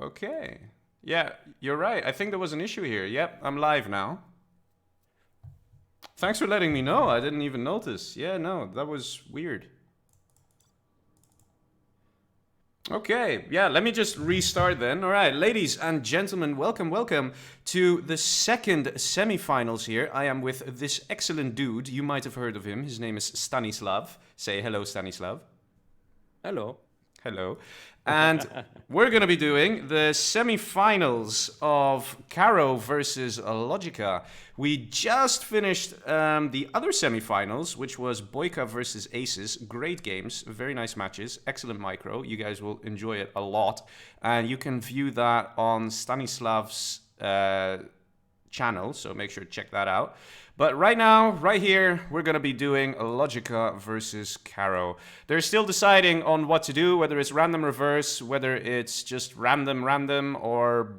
Okay. Yeah, you're right. I think there was an issue here. Yep, I'm live now. Thanks for letting me know. I didn't even notice. Yeah, no, that was weird. Okay, yeah, let me just restart then. All right, ladies and gentlemen, welcome to the second semifinals here. I am with this excellent dude. You might have heard of him. His name is Stanislav. Say hello, Stanislav. Hello. Hello. And we're going to be doing the semifinals of KaRRo versus LoGica. We just finished the other semifinals, which was Boyka versus Aces. Great games, very nice matches, excellent micro. You guys will enjoy it a lot. And you can view that on Stanislav's channel, so make sure to check that out. But right now, right here, we're going to be doing LoGica versus KaRRo. They're still deciding on what to do, whether it's random reverse, whether it's just random, or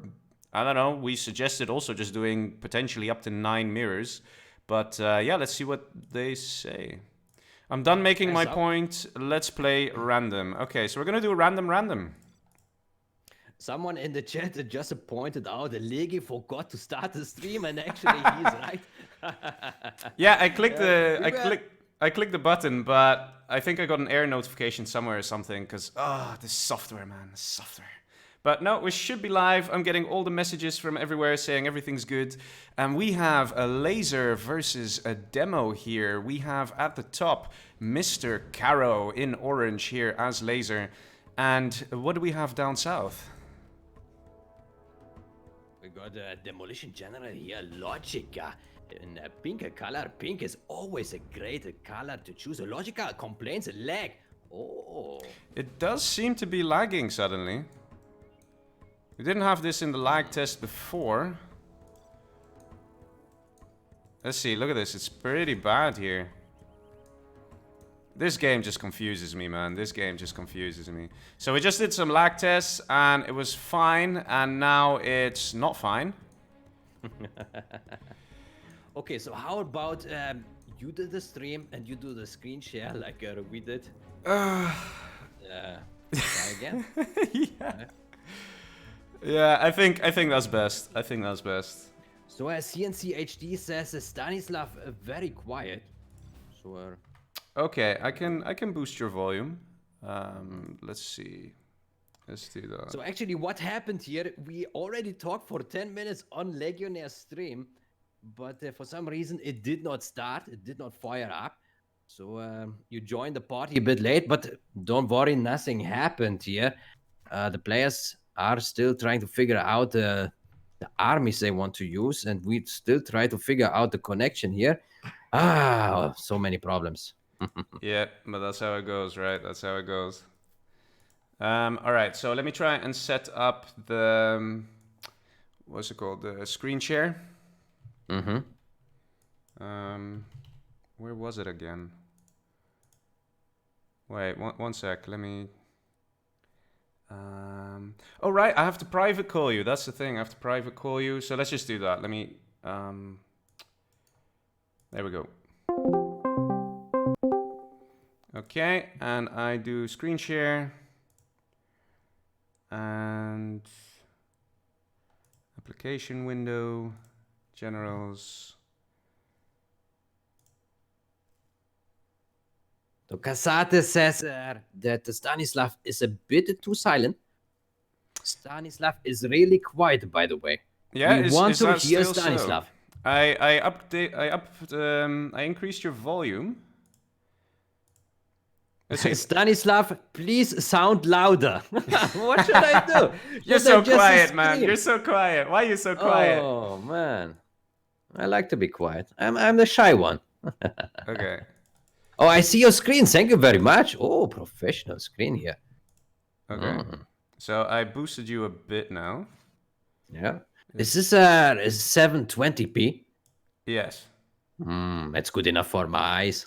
I don't know. We suggested also just doing potentially up to 9 mirrors. But yeah, let's see what they say. I'm done making my point. Let's play random. Okay, so we're going to do random. Someone in the chat just pointed out that Legi forgot to start the stream, and actually he's right. Yeah, I clicked the button, but I think I got an error notification somewhere or something, because this software, man, this software. But no, we should be live. I'm getting all the messages from everywhere saying everything's good. And we have a laser versus a demo here. We have at the top Mr. KaRRo in orange here as laser. And what do we have down south? We got a demolition general here, LoGica, in a pink color. Pink is always a great color to choose. LoGica complains lag. Oh. It does seem to be lagging suddenly. We didn't have this in the lag test before. Let's see, look at this. It's pretty bad here. This game just confuses me, man. This game just confuses me. So we just did some lag tests, and it was fine, and now it's not fine. Okay, so how about you do the stream and you do the screen share like we did? Try again? Yeah. Yeah, I think that's best. I think that's best. So CNC HD says Stanislav very quiet. So Okay, I can boost your volume. Let's see. Let's do that. So actually what happened here, we already talked for 10 minutes on Legionnaire stream, but for some reason it did not start, it did not fire up. So you joined the party a bit late, but don't worry, nothing happened here. The players are still trying to figure out the armies they want to use, and we still try to figure out the connection here. So many problems. Yeah, but that's how it goes, right? That's how it goes. All right, so let me try and set up the what's it called? The screen share. Mm-hmm. Where was it again? Wait, one sec. Let me. Oh right, I have to private call you. That's the thing. I have to private call you. So let's just do that. Let me. There we go. Okay, and I do screen share and application window, generals. So Kasate says that Stanislav is a bit too silent. Stanislav is really quiet, by the way. Yeah, we want to hear Stanislav. So? I increased your volume. Stanislav, please sound louder. What should I do? You're so quiet, man. You're so quiet. Why are you so quiet? Oh, man. I like to be quiet. I'm the shy one. Okay. Oh, I see your screen. Thank you very much. Oh, professional screen here. Okay. So I boosted you a bit now. Yeah. Is this a 720p? Yes. That's good enough for my eyes.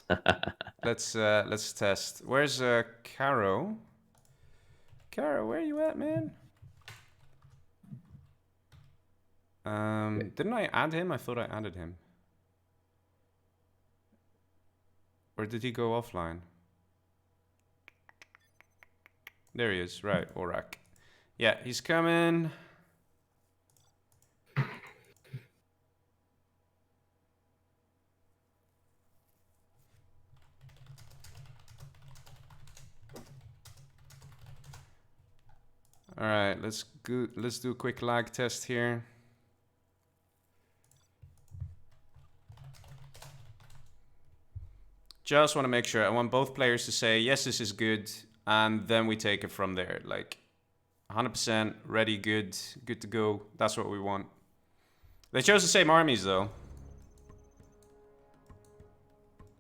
Let's test. Where's KaRRo? KaRRo, where are you at, man? Didn't I add him? I thought I added him. Or did he go offline? There he is, right, Orak. Yeah, he's coming. All right, let's do a quick lag test here. Just want to make sure. I want both players to say, yes, this is good. And then we take it from there. Like 100% ready, good to go. That's what we want. They chose the same armies though.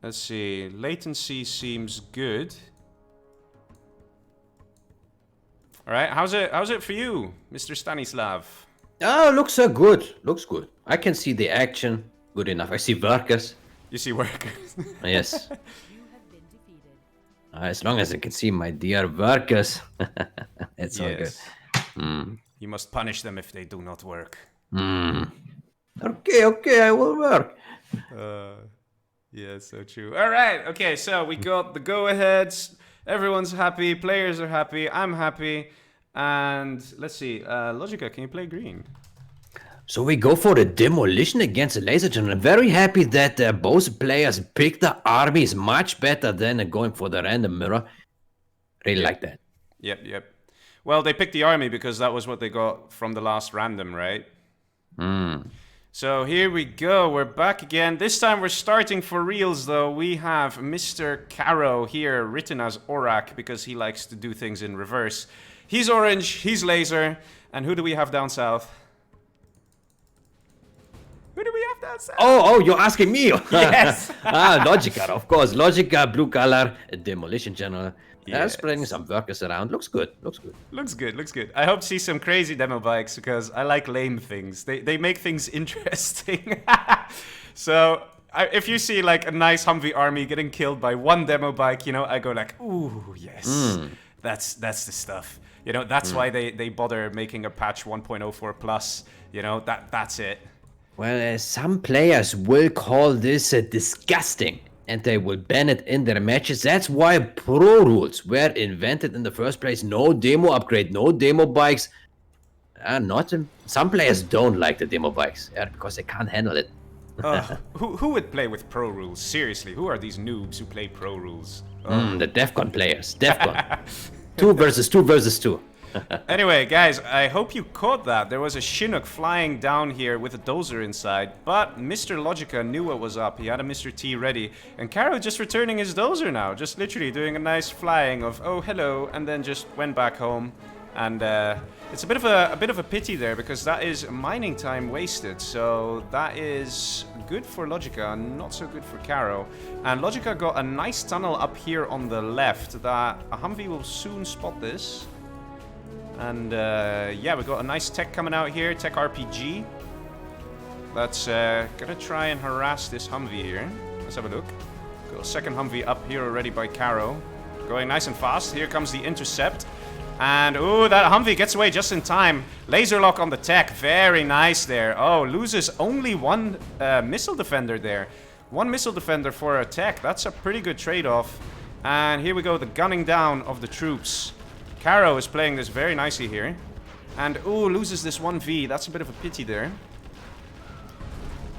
Let's see. Latency seems good. All right, how's it for you, Mr. Stanislav? Oh, looks good. Looks good. I can see the action. Good enough. I see workers. You see workers. Yes. As long as I can see my dear workers, it's all good. You must punish them if they do not work. Okay, I will work. Yeah, so true. All right, okay, so we got the go-aheads. Everyone's happy, players are happy, I'm happy. And let's see, LoGica, can you play green? So we go for the demolition against the Legionnaire. I'm very happy that both players picked the armies much better than going for the random mirror. Really like that. Yep. Well, they picked the army because that was what they got from the last random, right? So here we go, we're back again. This time we're starting for reals though. We have Mr. KaRRo here written as Orak because he likes to do things in reverse. He's orange, he's laser, and who do we have down south? Who do we have down south? Oh, you're asking me? Yes! LoGica, of course. LoGica, blue color, demolition general. Spreading some workers around. Looks good. Looks good. I hope to see some crazy demo bikes because I like lame things. They make things interesting. So if you see like a nice Humvee army getting killed by one demo bike, you know, I go like, ooh, yes. That's the stuff. You know, that's why they bother making a patch 1.04 plus. You know, that's it. Well, some players will call this disgusting. And they will ban it in their matches. That's why pro rules were invented in the first place. No demo upgrade, no demo bikes. Some players don't like the demo bikes because they can't handle it. Who would play with pro rules? Seriously, who are these noobs who play pro rules? The DEFCON players. DEFCON. 2 versus 2 versus 2. Anyway, guys, I hope you caught that. There was a Chinook flying down here with a dozer inside, but Mr. LoGica knew what was up. He had a Mr. T ready, and KaRRo just returning his dozer now, just literally doing a nice flying of oh hello, and then just went back home. And it's a bit of a pity there because that is mining time wasted. So that is good for LoGica, not so good for KaRRo. And LoGica got a nice tunnel up here on the left that a Humvee will soon spot this. And yeah, we got a nice tech coming out here, tech RPG. That's gonna try and harass this Humvee here. Let's have a look. Got a second Humvee up here already by KaRRo. Going nice and fast. Here comes the intercept. And ooh, that Humvee gets away just in time. Laser lock on the tech, very nice there. Oh, loses only one missile defender there. One missile defender for a tech, that's a pretty good trade-off. And here we go, the gunning down of the troops. KaRRo is playing this very nicely here. And, ooh, loses this 1v. That's a bit of a pity there.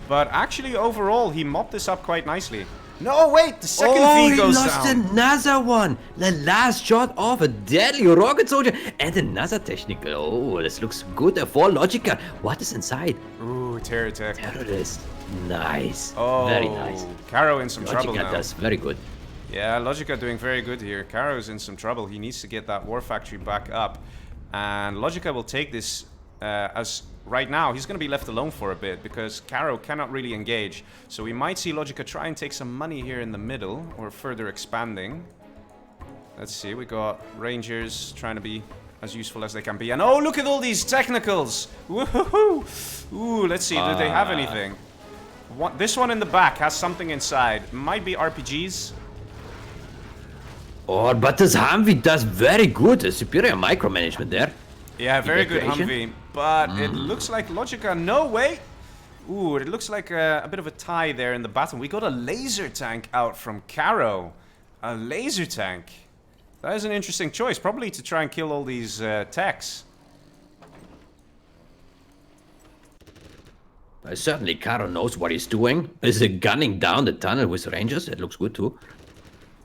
But actually, overall, he mopped this up quite nicely. No, wait, the second V goes down. Oh, he lost another one. The last shot of a deadly rocket soldier. And another technical. Oh, this looks good for LoGica. What is inside? Ooh, terror tech. Terrorist. Nice. Oh, very nice. KaRRo in some trouble now. LoGica does very good. Yeah, LoGica doing very good here. KaRRo's in some trouble. He needs to get that war factory back up. And LoGica will take this as right now. He's going to be left alone for a bit because KaRRo cannot really engage. So we might see LoGica try and take some money here in the middle or further expanding. Let's see. We got Rangers trying to be as useful as they can be. And oh, look at all these technicals. Woohoo! Ooh, let's see. Do they have anything? This one in the back has something inside. Might be RPGs. Oh, but this Humvee does very good. A superior micromanagement there. Yeah, very good Humvee. But it looks like LoGica. No, wait. Ooh, it looks like a bit of a tie there in the battle. We got a laser tank out from KaRRo. A laser tank. That is an interesting choice. Probably to try and kill all these techs. Certainly, KaRRo knows what he's doing. Is he gunning down the tunnel with Rangers? It looks good too.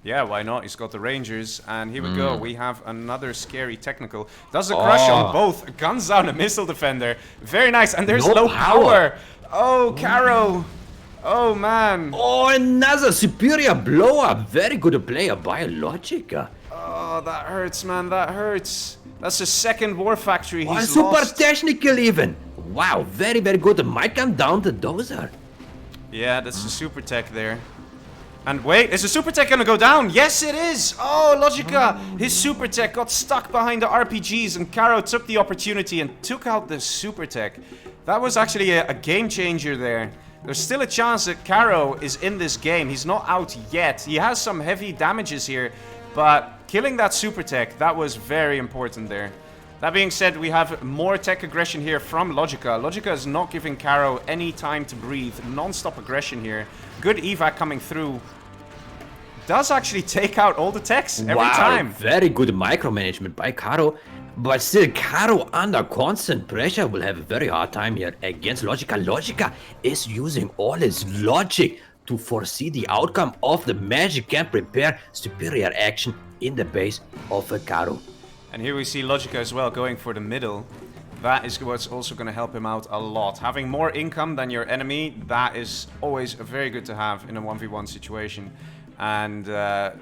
Yeah, why not? He's got the Rangers, and here we go. We have another scary technical. Does the crush on both. Guns down a missile defender. Very nice, and there's No low power. power. Oh, KaRRo. Oh, man. Oh, another superior blow-up. Very good player by LoGica. Oh, that hurts, man. That hurts. That's the second war factory he's super lost. technical even. Wow, very, very good. It might come down to Dozer. Yeah, that's the super tech there. And wait, is the super tech gonna go down? Yes, it is! Oh, LoGica! His super tech got stuck behind the RPGs, and KaRRo took the opportunity and took out the super tech. That was actually a game changer there. There's still a chance that KaRRo is in this game. He's not out yet. He has some heavy damages here, but killing that super tech, that was very important there. That being said, we have more tech aggression here from LoGica. LoGica is not giving KaRRo any time to breathe. Non-stop aggression here. Good evac coming through. Does actually take out all the techs every time. Very good micromanagement by KaRRo. But still, KaRRo under constant pressure will have a very hard time here against LoGica. LoGica is using all his logic to foresee the outcome of the magic and prepare superior action in the base of KaRRo. And here we see LoGica as well going for the middle. That is what's also going to help him out a lot. Having more income than your enemy, that is always very good to have in a 1v1 situation. And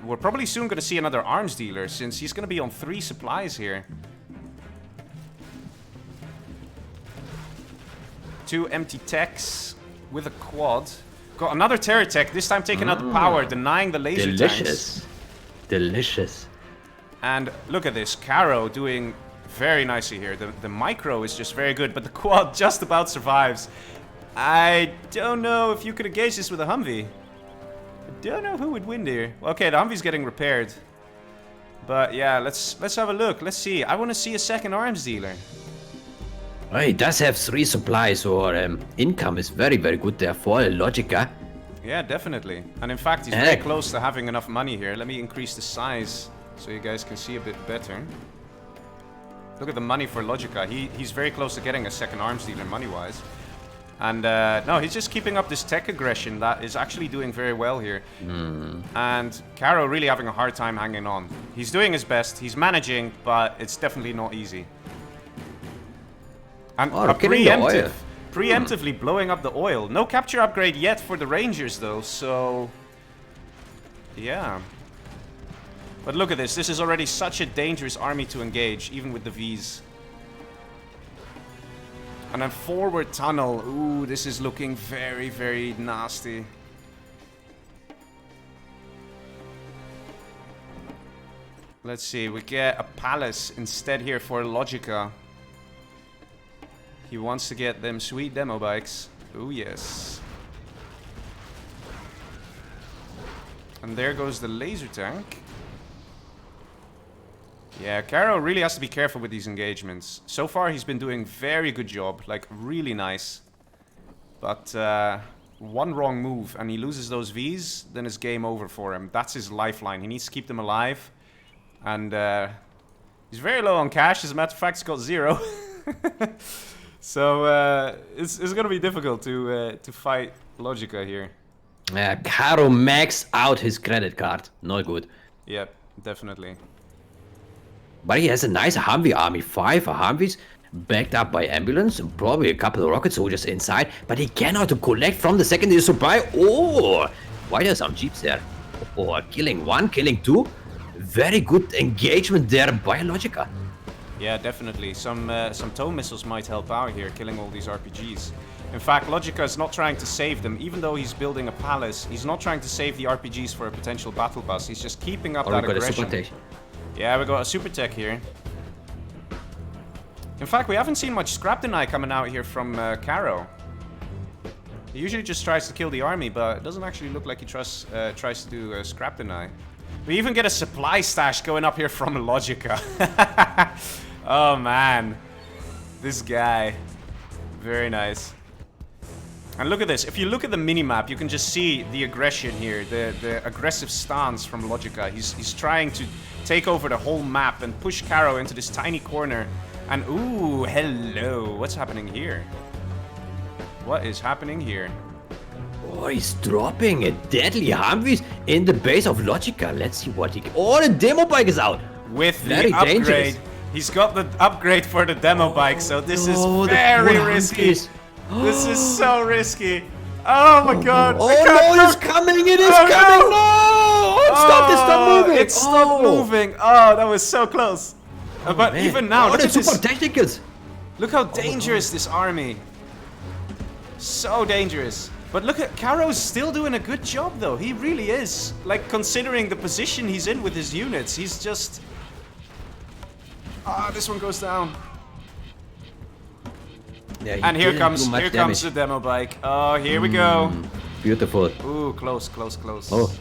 we're probably soon going to see another arms dealer, since he's going to be on 3 supplies here. 2 empty techs with a quad. Got another terror tech, this time taking out the power, denying the laser tanks. Delicious. And look at this, KaRRo doing very nicely here. The micro is just very good, but the quad just about survives. I don't know if you could engage this with a Humvee. I don't know who would win here. Okay, the Humvee's getting repaired. But yeah, let's have a look. Let's see. I want to see a second arms dealer. Oh, he does have 3 supplies, or income is very, very good there for LoGica. Yeah, definitely. And in fact, he's very close to having enough money here. Let me increase the size so you guys can see a bit better. Look at the money for LoGica. He's very close to getting a second arms dealer money-wise. And no, he's just keeping up this tech aggression that is actually doing very well here. And KaRRo really having a hard time hanging on. He's doing his best, he's managing, but it's definitely not easy. And preemptively blowing up the oil. No capture upgrade yet for the Rangers though, so... yeah. But look at this, this is already such a dangerous army to engage, even with the Vs. And then forward tunnel. Ooh, this is looking very, very nasty. Let's see, we get a palace instead here for LoGica. He wants to get them sweet demo bikes. Ooh, yes. And there goes the laser tank. Yeah, KaRRo really has to be careful with these engagements. So far, he's been doing very good job, like really nice. But one wrong move and he loses those Vs, then it's game over for him. That's his lifeline. He needs to keep them alive. And he's very low on cash. As a matter of fact, he's got 0. So it's going to be difficult to fight LoGica here. Yeah, KaRRo maxed out his credit card. Not good. Yep, definitely. But he has a nice Humvee army. 5 Humvees backed up by ambulance and probably a couple of rocket soldiers inside. But he cannot collect from the secondary supply. Oh, why there's some jeeps there? Oh, killing 1, killing 2. Very good engagement there by LoGica. Yeah, definitely. Some tow missiles might help out here, killing all these RPGs. In fact, LoGica is not trying to save them. Even though he's building a palace, he's not trying to save the RPGs for a potential battle bus. He's just keeping up that aggression. Yeah, we got a super tech here. In fact, we haven't seen much scrap deny coming out here from KaRRo. He usually just tries to kill the army, but it doesn't actually look like he tries to do scrap deny. We even get a supply stash going up here from LoGica. Oh man, this guy, very nice. And look at this. If you look at the minimap, you can just see the aggression here, the aggressive stance from LoGica. He's trying to take over the whole map and push KaRRo into this tiny corner. And ooh, hello, what's happening here? What is happening here? Oh, he's dropping a deadly Humvees in the base of LoGica. Let's see what he can. Oh, the demo bike is out. With the Very upgrade. dangerous. He's got the upgrade for the demo bike, so this is the very poor risky. Humvees. This is so risky. Oh my god. Oh I can't no, it's look. coming, it is Oh, coming. no. No! It stopped, it stopped moving. It stopped moving. Oh, that was so close. But Man. even now, Oh, look the at this. super technicals. Look how dangerous this army. So dangerous. But look at KaRRo's still doing a good job though. He really is. Like considering the position he's in with his units, he's just. Ah, this one goes down. Yeah, he And here didn't comes do much the demo bike. Oh, here we go. Beautiful. Ooh, close, close, close. Oh.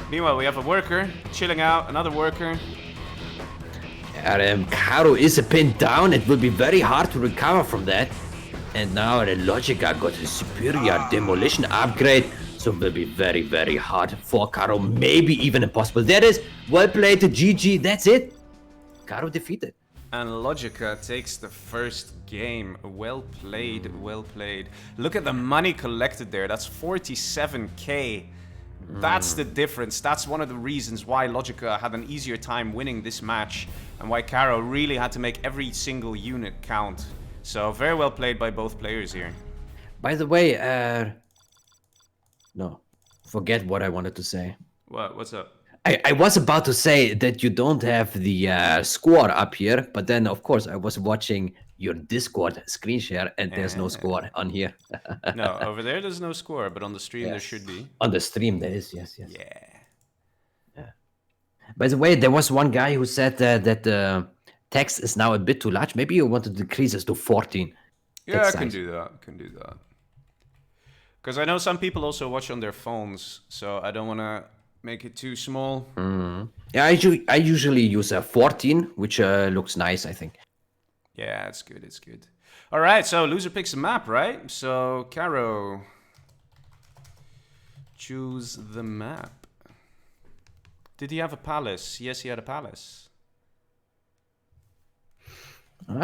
Meanwhile, we have a worker chilling out, another worker. KaRRo is pinned down. It will be very hard to recover from that. And now the LoGica got a superior demolition upgrade. So it will be very, very hard for KaRRo. Maybe even impossible. That is well played to GG. That's it. KaRRo defeated. And LoGica takes the first game. Well played, well played. Look at the money collected there. That's 47k. That's the difference. That's one of the reasons why LoGica had an easier time winning this match. And why KaRRo really had to make every single unit count. So very well played by both players here. By the way, no, forget what I wanted to say. What? What's up? I was about to say that you don't have the score up here, but then of course I was watching your Discord screen share and there's no score on here. No, over there there's no score, but on the stream there should be. On the stream there is, yes. Yeah. By the way, there was one guy who said that the text is now a bit too large. Maybe you want to decrease it to 14. Yeah, I text can size. do that. Can do that. Because I know some people also watch on their phones, so I don't want to make it too small. Yeah, I usually use a 14, which looks nice, I think. Yeah, it's good. It's good. All right, so loser picks a map, right? So KaRRo, choose the map. Did he have a palace? Yes, he had a palace.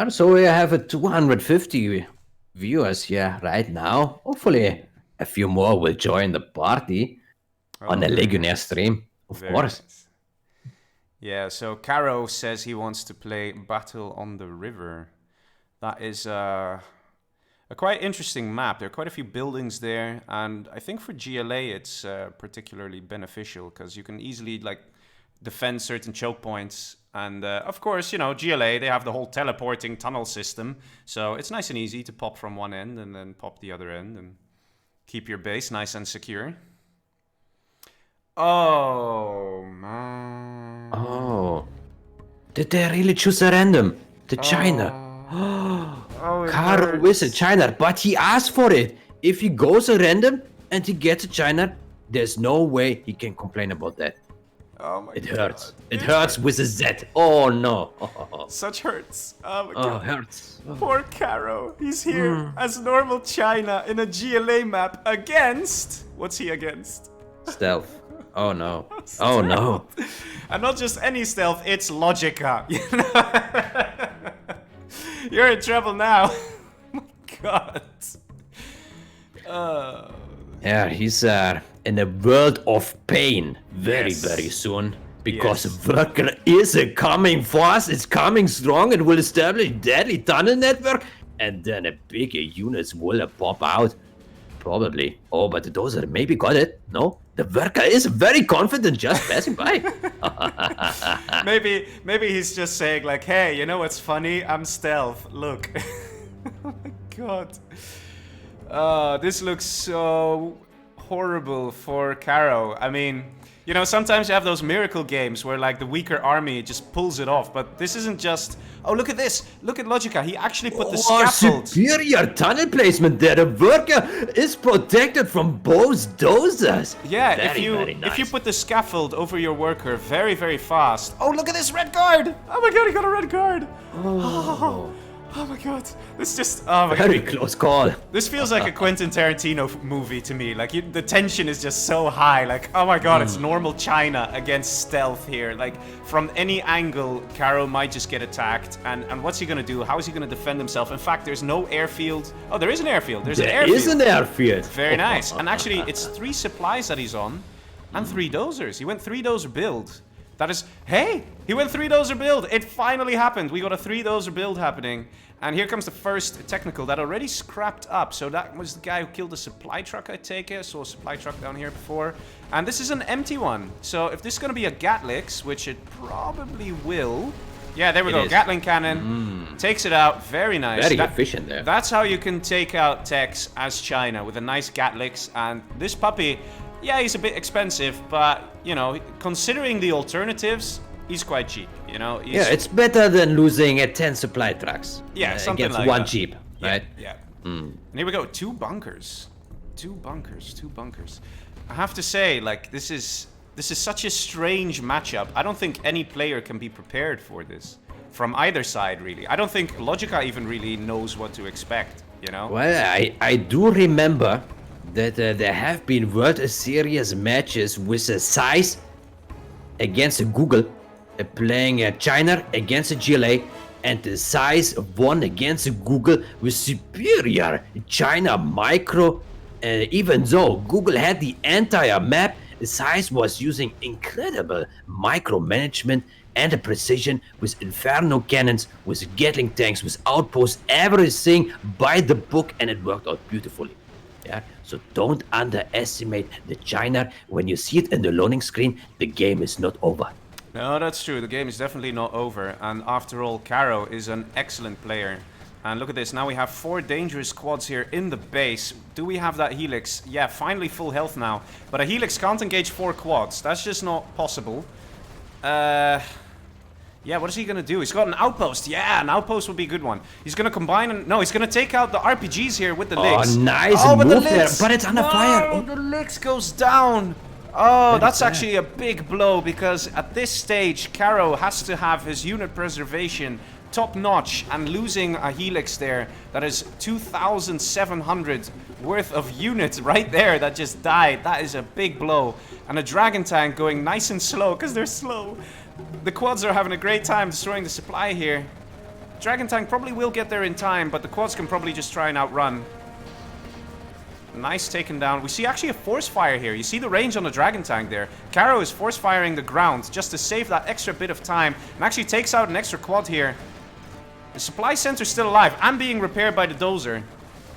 So we have a 250 viewers here right now. Hopefully a few more will join the party on the Legionnaire stream, of Very course. nice. Yeah, so KaRRo says he wants to play Battle on the River. That is a quite interesting map. There are quite a few buildings there, and I think for GLA it's particularly beneficial because you can easily like defend certain choke points. And of course, you know, GLA, they have the whole teleporting tunnel system, so it's nice and easy to pop from one end and then pop the other end and keep your base nice and secure. Oh, man. Oh. Did they really choose a random? The China. Oh, it KaRRo hurts. with a China, but he asked for it. If he goes a random and he gets a China, there's no way he can complain about that. Oh my It God. hurts. It hurts with a Z. Oh no. Such hurts. Oh my Oh, God. hurts. Poor KaRRo. He's here as normal China in a GLA map against... What's he against? Stealth. Oh no. Oh no. And not just any stealth, it's LoGica. You know? You're in trouble now. Oh my God. Yeah, he's in a world of pain very, Yes. very soon. Because Yes. Worker is coming fast, it's coming strong, it will establish deadly tunnel network, and then a bigger units will pop out. Probably. Oh, but the dozer maybe got it. No? The Worker is very confident just passing by. Maybe he's just saying like, hey, you know what's funny? I'm stealth. Look. Oh my God. This looks so horrible for KaRRo. I mean, you know, sometimes you have those miracle games where like the weaker army just pulls it off, but this isn't just... Oh, look at this. Look at LoGica. He actually put the scaffold. Superior tunnel placement there. The Worker is protected from both dozers. Yeah, Very, if you very nice. put the scaffold over your worker very, very fast. Oh, look at this red guard. Oh my God, he got a red guard. Oh. Oh my god. This just... Oh my Very god. close call. This feels like a Quentin Tarantino movie to me. Like, the tension is just so high. Like, oh my god, it's normal China against stealth here. Like, from any angle, KaRRo might just get attacked. And what's he gonna do? How is he gonna defend himself? In fact, there's no airfield. Oh, there is an airfield. There's an airfield. There is an airfield. Very nice. And actually, it's 3 supplies that he's on. And 3 dozers. He went 3 dozer build. That is... Hey! He went 3 dozer build! It finally happened! We got a 3 dozer build happening. And here comes the first technical that already scrapped up. So that was the guy who killed the supply truck, I take it. I saw a supply truck down here before. And this is an empty one. So if this is going to be a Gatlix, which it probably will... Yeah, there we go. Gatling cannon. Takes it out. Very nice. Very efficient there. That's how you can take out techs as China, with a nice Gatlix. And this puppy... Yeah, he's a bit expensive, but, you know, considering the alternatives, he's quite cheap, you know? Yeah, it's better than losing 10 supply trucks. Yeah, something against like one that. jeep, right? Yeah. And here we go, 2 bunkers. 2 bunkers, 2 bunkers. I have to say, like, this is such a strange matchup. I don't think any player can be prepared for this. From either side, really. I don't think LoGica even really knows what to expect, you know? Well, I do remember that there have been World Series matches with Size against Google, playing China against GLA, and the Size won against Google with superior China micro. Even though Google had the entire map, Size was using incredible micromanagement and precision with Inferno cannons, with Gatling tanks, with outposts, everything by the book, and it worked out beautifully. Yeah, so don't underestimate the China. When you see it in the loading screen, the game is not over. No, that's true. The game is definitely not over. And after all, KaRRo is an excellent player. And look at this. Now we have 4 dangerous quads here in the base. Do we have that Helix? Yeah, finally full health now. But a Helix can't engage 4 quads. That's just not possible. Yeah, what is he gonna do? He's got an outpost. Yeah, an outpost would be a good one. He's gonna combine and... No, he's gonna take out the RPGs here with the Lix. Oh, nice but move the there, Lix... but it's under fire. Oh, the Lix goes down. Oh, that's actually a big blow, because at this stage, KaRRo has to have his unit preservation top notch, and losing a Helix there, that is 2,700 worth of units right there that just died. That is a big blow. And a Dragon Tank going nice and slow, because they're slow. The quads are having a great time destroying the supply here. Dragon Tank probably will get there in time, but the quads can probably just try and outrun. Nice taken down. We see actually a force fire here. You see the range on the Dragon Tank there. KaRRo is force firing the ground just to save that extra bit of time, and actually takes out an extra quad here. The supply center's still alive and being repaired by the dozer.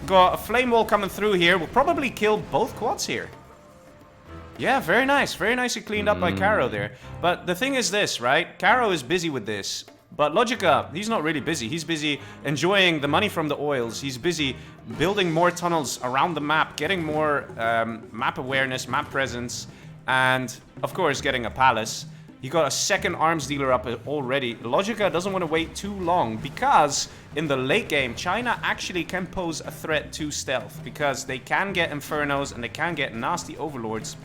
Got a flame wall coming through here. Will probably kill both quads here. Yeah, very nice. Very nicely cleaned up by KaRRo there. But the thing is this, right? KaRRo is busy with this. But LoGica, he's not really busy. He's busy enjoying the money from the oils. He's busy building more tunnels around the map, getting more map awareness, map presence, and, of course, getting a palace. He got a second arms dealer up already. LoGica doesn't want to wait too long, because in the late game, China actually can pose a threat to stealth, because they can get Infernos and they can get nasty overlords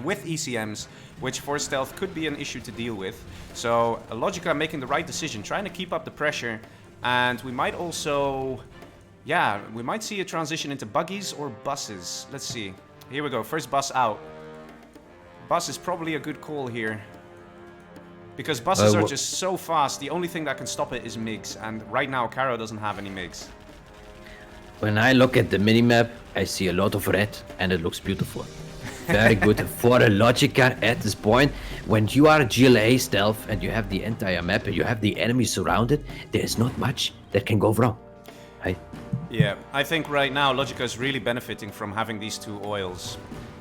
with ECMs, which for stealth could be an issue to deal with. So LoGica making the right decision, trying to keep up the pressure, and we might also, yeah, we might see a transition into buggies or buses. Let's see. Here we go, first bus out. Bus is probably a good call here, because buses are just so fast. The only thing that can stop it is MiGs, and right now KaRRo doesn't have any MiGs. When I look at the minimap, I see a lot of red, and it looks beautiful. Very good for a LoGica at this point. When you are GLA stealth and you have the entire map and you have the enemy surrounded, there's not much that can go wrong, right? Yeah, I think right now LoGica is really benefiting from having these 2 oils.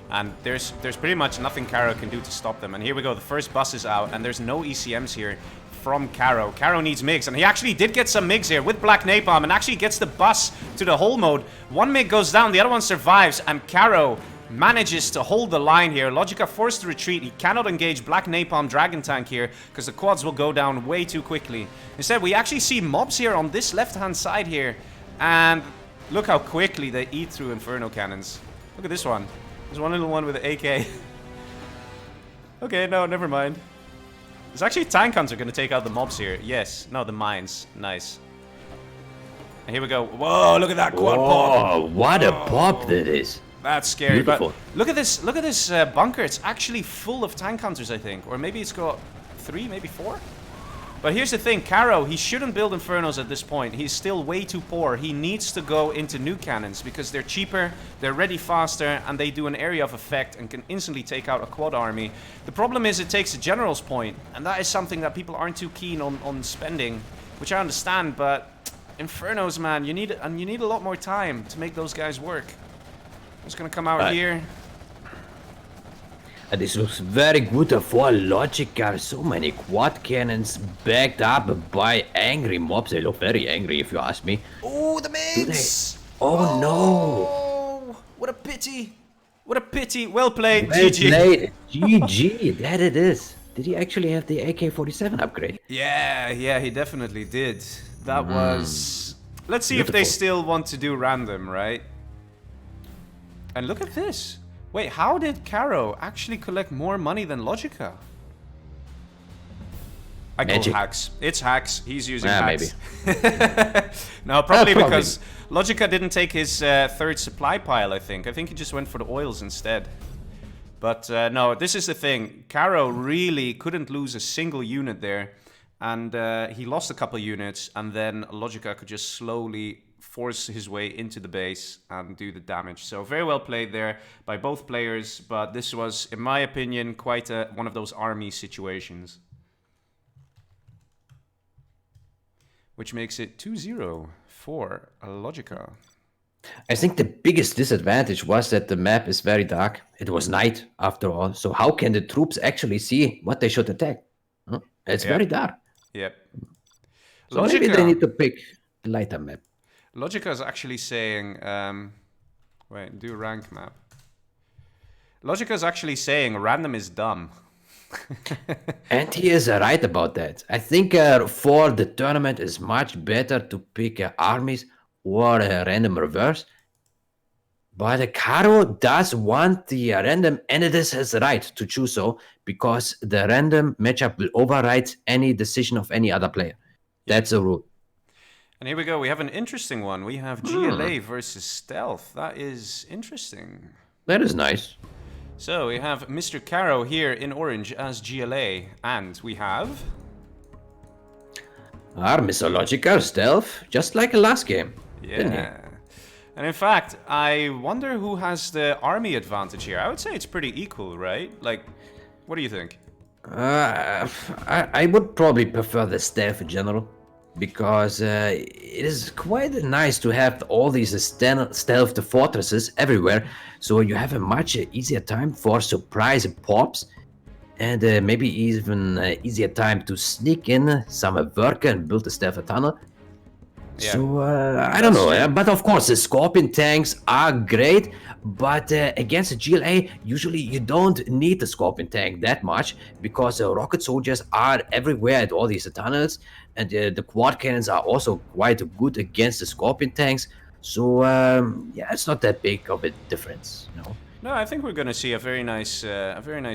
And there's pretty much nothing KaRRo can do to stop them. And here we go, the first bus is out, and there's no ECMs here from KaRRo. KaRRo needs MiGs, and he actually did get some MiGs here with Black Napalm, and actually gets the bus to the hull mode. One MiG goes down, the other one survives, and KaRRo manages to hold the line here. LoGica forced to retreat. He cannot engage Black Napalm Dragon Tank here, because the quads will go down way too quickly. Instead, we actually see mobs here on this left-hand side here, and look how quickly they eat through Inferno cannons. Look at this one. There's one little one with an AK. Okay, no, never mind. There's actually Tank Hunter gonna take out the mobs here. Yes. No, the mines. Nice. And here we go. Whoa, look at that quad pop. Oh, what a pop that is. That's scary. Beautiful. But look at this bunker. It's actually full of tank hunters, I think. Or maybe it's got 3, maybe 4? But here's the thing, KaRRo, he shouldn't build Infernos at this point. He's still way too poor. He needs to go into nuke cannons because they're cheaper, they're ready faster, and they do an area of effect and can instantly take out a quad army. The problem is it takes a general's point, and that is something that people aren't too keen on spending, which I understand, but Infernos, man, you need a lot more time to make those guys work. It's gonna come out here. This was very good for LoGica. So many quad cannons backed up by angry mobs. They look very angry, if you ask me. Oh, the mains! Oh no! Oh, what a pity! What a pity! Well played, Well GG. played. GG, that it is. Did he actually have the AK-47 upgrade? Yeah, he definitely did. That was... Let's see if they Beautiful. still want to do random, right? And look at this. Wait, how did KaRRo actually collect more money than LoGica? I call Magic. hacks. It's hacks. He's using Maybe. hacks. No, probably Probably. because LoGica didn't take his third supply pile, I think. I think he just went for the oils instead. But no, this is the thing. KaRRo really couldn't lose a single unit there. And he lost a couple units, and then LoGica could just slowly force his way into the base and do the damage. So very well played there by both players, but this was, in my opinion, quite one of those army situations. Which makes it 2-0 for LoGica. I think the biggest disadvantage was that the map is very dark. It was night, after all. So how can the troops actually see what they should attack? Huh? It's very dark. Yep. So maybe they need to pick a lighter map. LoGica is actually saying, wait, do rank map. LoGica is actually saying random is dumb. And he is right about that. I think for the tournament it's much better to pick armies or a random reverse. But KaRRo does want the random, and it is his right to choose so, because the random matchup will override any decision of any other player. That's a rule. And here we go. We have an interesting one. We have GLA versus Stealth. That is interesting. That is nice. So we have Mr. KaRRo here in orange as GLA. And we have... Our mythological stealth, just like the last game. didn't he? Yeah. And in fact, I wonder who has the army advantage here. I would say it's pretty equal, right? Like, what do you think? I would probably prefer the stealth in general, because it is quite nice to have all these stealth fortresses everywhere, so you have a much easier time for surprise pops, and maybe even easier time to sneak in some worker and build a stealth tunnel. Yeah. So I don't know, but of course the Scorpion tanks are great, but against a GLA usually you don't need the Scorpion tank that much, because rocket soldiers are everywhere at all these tunnels, and the quad cannons are also quite good against the Scorpion tanks. So yeah, it's not that big of a difference, you know. No, I think we're going to see a very nice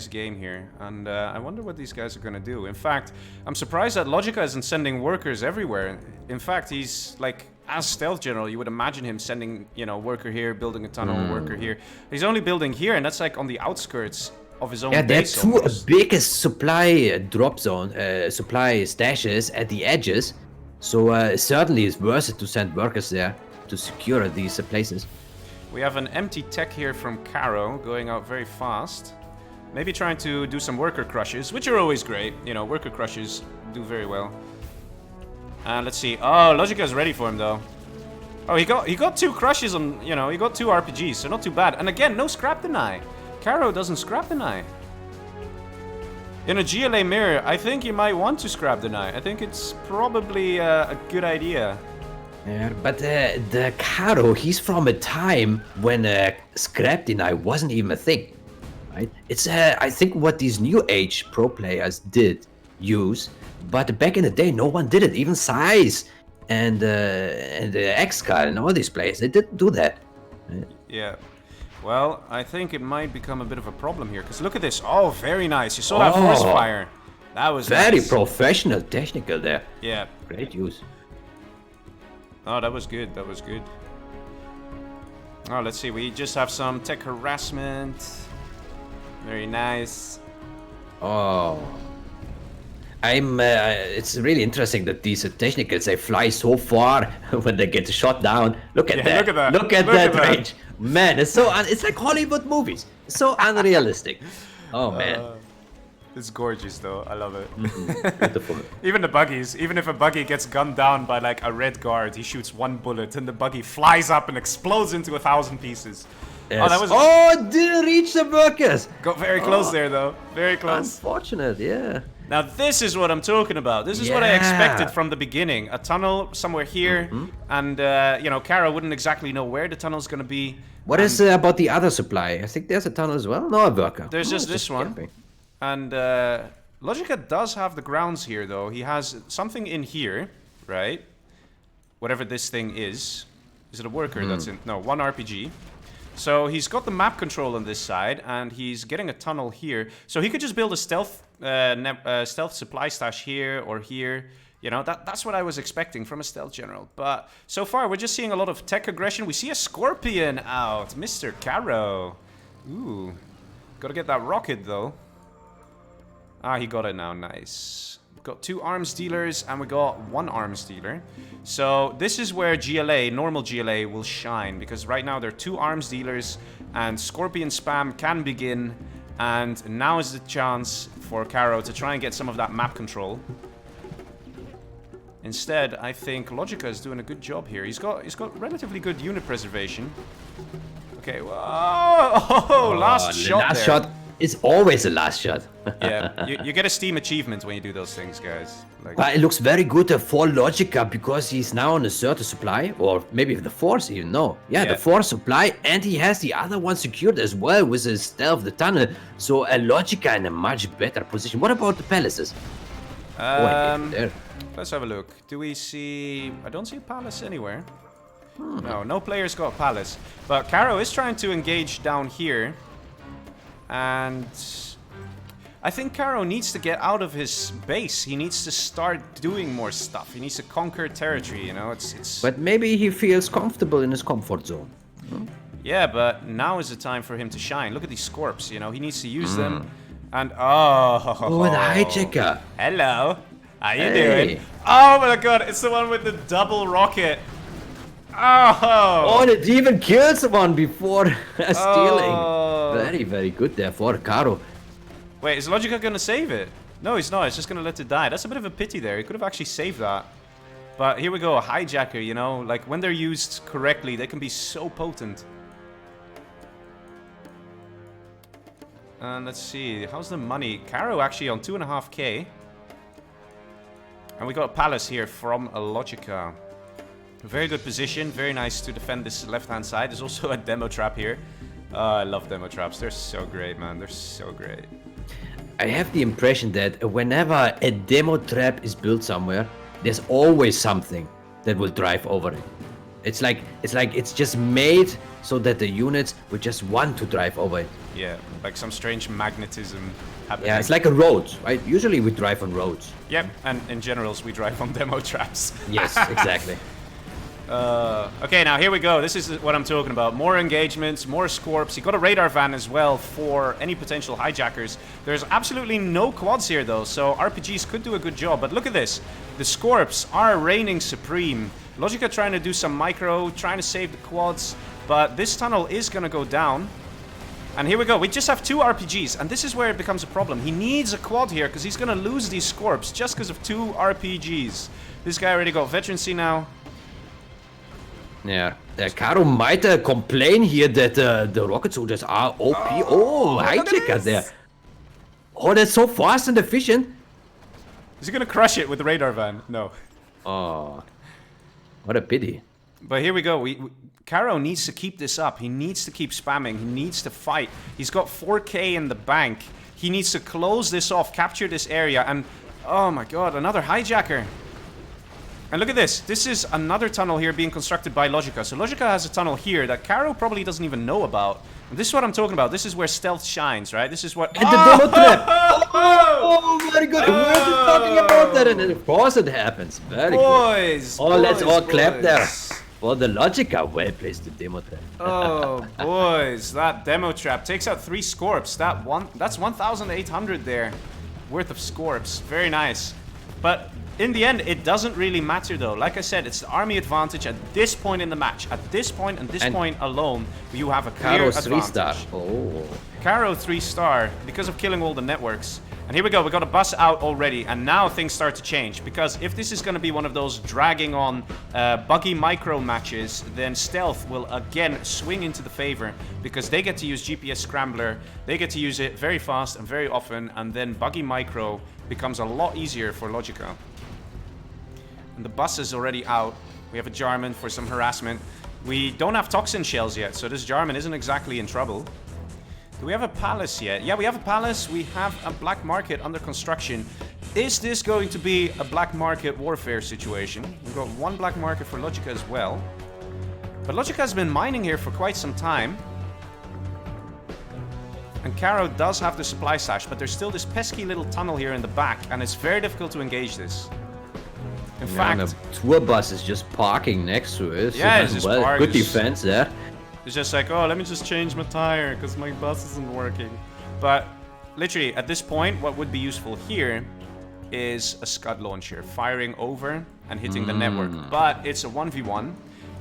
game here, and I wonder what these guys are going to do. In fact, I'm surprised that LoGica isn't sending workers everywhere. In fact, he's like, as stealth general, you would imagine him sending, you know, worker here, building a tunnel, worker here. He's only building here, and that's like on the outskirts of his own Yeah, there are base. two almost. biggest supply drop zone, supply stashes at the edges. So certainly it's worth it to send workers there to secure these places. We have an empty tech here from KaRRo going out very fast. Maybe trying to do some worker crushes, which are always great. You know, worker crushes do very well. And let's see. Oh, LoGica is ready for him though. Oh, he got 2 crushes on, you know, he got 2 RPGs, so not too bad. And again, no scrap deny. KaRRo doesn't scrap deny. In a GLA mirror, I think you might want to scrap deny. I think it's probably a good idea. Yeah, but the KaRRo, he's from a time when scrap deny wasn't even a thing, right? It's I think what these new age pro players did use, but back in the day, no one did it. Even Size and Xcar and all these players, they didn't do that. Yeah. Well, I think it might become a bit of a problem here, because look at this. Oh, very nice. You saw that force fire. That was Very nice. professional, technical there. Yeah. Great use. Oh, that was good. That was good. Oh, let's see. We just have some tech harassment. Very nice. Oh. It's really interesting that these technicals, they fly so far when they get shot down. Look at that. Look at that. Look at Look that at that. range. Man, it's so, it's like Hollywood movies. It's so unrealistic. Oh, man. It's gorgeous, though. I love it. Beautiful. Even the buggies. Even if a buggy gets gunned down by like a red guard, he shoots one bullet and the buggy flies up and explodes into 1,000 pieces. Yes. Oh, that was... Oh, didn't reach the workers. Got very close there, though. Very close. Unfortunate, yeah. Now, this is what I'm talking about. This is what I expected from the beginning. A tunnel somewhere here. And, you know, KaRRo wouldn't exactly know where the tunnel's going to be. What is about the other supply? I think there's a tunnel as well. No, a worker. There's just it's this one. camping. And LoGica does have the grounds here, though. He has something in here, right? Whatever this thing is. Is it a worker that's in? No, one RPG. So he's got the map control on this side, and he's getting a tunnel here. So he could just build a stealth supply stash here or here. You know, that's what I was expecting from a stealth general. But so far, we're just seeing a lot of tech aggression. We see a scorpion out. Mr. KaRRo. Ooh. Gotta get that rocket, though. Ah, he got it now. Nice. We've got 2 arms dealers, and we got 1 arms dealer. So this is where GLA, normal GLA, will shine. Because right now there are 2 arms dealers, and Scorpion spam can begin. And now is the chance for KaRRo to try and get some of that map control. Instead, I think LoGica is doing a good job here. He's got relatively good unit preservation. Okay, whoa! Oh, last shot Last there. shot is always the last shot. Yeah, you get a Steam achievement when you do those things, guys. Like, But it looks very good for LoGica because he's now on the 3rd supply, or maybe the 4th even, no. Yeah, the 4th supply, and he has the other one secured as well with his stealth, the tunnel. So LoGica in a much better position. What about the palaces? There. let's have a look. Do we see... I don't see a palace anywhere. No, no players got a palace. But KaRRo is trying to engage down here. And... I think KaRRo needs to get out of his base. He needs to start doing more stuff. He needs to conquer territory, you know? It's... But maybe he feels comfortable in his comfort zone. Yeah, but now is the time for him to shine. Look at these scorps, you know? He needs to use them. And... Oh, Oh, the hijacker. Hello. How you Hey. doing? Oh my god, it's the one with the double rocket. Oh! Oh, and it even kills one before stealing. Oh. Very, very good there for KaRRo. Wait, is LoGica gonna save it? No, he's not. He's just gonna let it die. That's a bit of a pity there. He could have actually saved that. But here we go, a hijacker, you know? Like, when they're used correctly, they can be so potent. And let's see, how's the money? KaRRo actually on 2.5k. And we got a palace here from LoGica. Very good position, very nice to defend this left-hand side. There's also a demo trap here. I love demo traps. They're so great, man. They're so great. I have the impression that whenever a demo trap is built somewhere, there's always something that will drive over it. It's like it's just made so that the units will just want to drive over it. Yeah, like some strange magnetism happening. Yeah, it's like a road, right? Usually we drive on roads. Yep, and in generals we drive on demo traps. Yes, exactly. Okay, now here we go. This is what I'm talking about. More engagements, more scorps. You got a radar van as well for any potential hijackers. There's absolutely no quads here though, so RPGs could do a good job. But look at this. The scorps are reigning supreme. LoGica trying to do some micro, trying to save the quads. But this tunnel is going to go down. And here we go. We just have 2 RPGs, and this is where it becomes a problem. He needs a quad here, because he's going to lose these scorps just because of 2 RPGs. This guy already got veterancy now. Yeah, KaRRo might complain here that the rocket soldiers are OP. Oh, hijacker there. Oh, that's so fast and efficient. Is he going to crush it with the radar van? No. Oh, what a pity. But here we go. KaRRo needs to keep this up. He needs to keep spamming. He needs to fight. He's got 4k in the bank. He needs to close this off, capture this area, and... Oh my god, another hijacker. And look at this. This is another tunnel here being constructed by LoGica. So LoGica has a tunnel here that KaRRo probably doesn't even know about. This is what I'm talking about. This is where stealth shines, right? This is what... And the demo trap! Oh, very good. We were just talking about that, and of course it happens. Very Boys! good. Oh, let's all clap boys. there. For the LoGica, well placed the demo trap. Oh, boys. That demo trap takes out 3 Scorps. That's 1,800 there worth of Scorps. Very nice. But in the end, it doesn't really matter though. Like I said, it's the army advantage at this point in the match. At this point and this point alone, you have a clear KaRRo's advantage. 3-star. Oh. KaRRo 3-star because of killing all the networks. And here we go, we got a bus out already, and now things start to change. Because if this is going to be one of those dragging on buggy micro matches, then stealth will again swing into the favor. Because they get to use GPS Scrambler, they get to use it very fast and very often, and then buggy micro becomes a lot easier for LoGica. And the bus is already out. We have a Jarman for some harassment. We don't have toxin shells yet, so this Jarman isn't exactly in trouble. Do we have a palace yet? Yeah, we have a palace. We have a black market under construction. Is this going to be a black market warfare situation? We've got 1 black market for LoGica as well. But LoGica has been mining here for quite some time. And KaRRo does have the supply stash, but there's still this pesky little tunnel here in the back, and it's very difficult to engage this. In fact, and the tour bus is just parking next to it. Yeah, it's just parked. Good defense there. It's just like, oh, let me just change my tire because my bus isn't working. But literally, at this point, what would be useful here is a Scud launcher firing over and hitting the network. But it's a 1v1,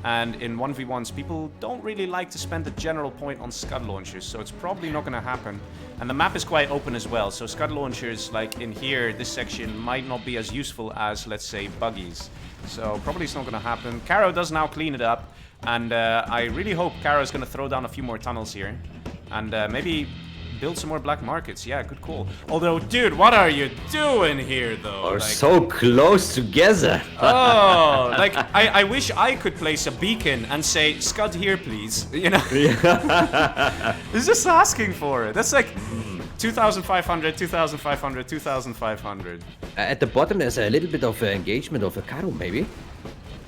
and in 1v1s, people don't really like to spend the general point on Scud launchers, so it's probably not going to happen. And the map is quite open as well, so Scud launchers, like in here, this section, might not be as useful as, let's say, buggies. So probably it's not going to happen. KaRRo does now clean it up, and I really hope KaRRo is going to throw down a few more tunnels here. And maybe build some more black markets. Yeah, good call. Although, dude, what are you doing here, though? We're so close together. Oh, like, I wish I could place a beacon and say, Scud here, please. You know? It's just asking for it. That's like 2,500, 2,500, 2,500. At the bottom, there's a little bit of engagement of a KaRRo, maybe.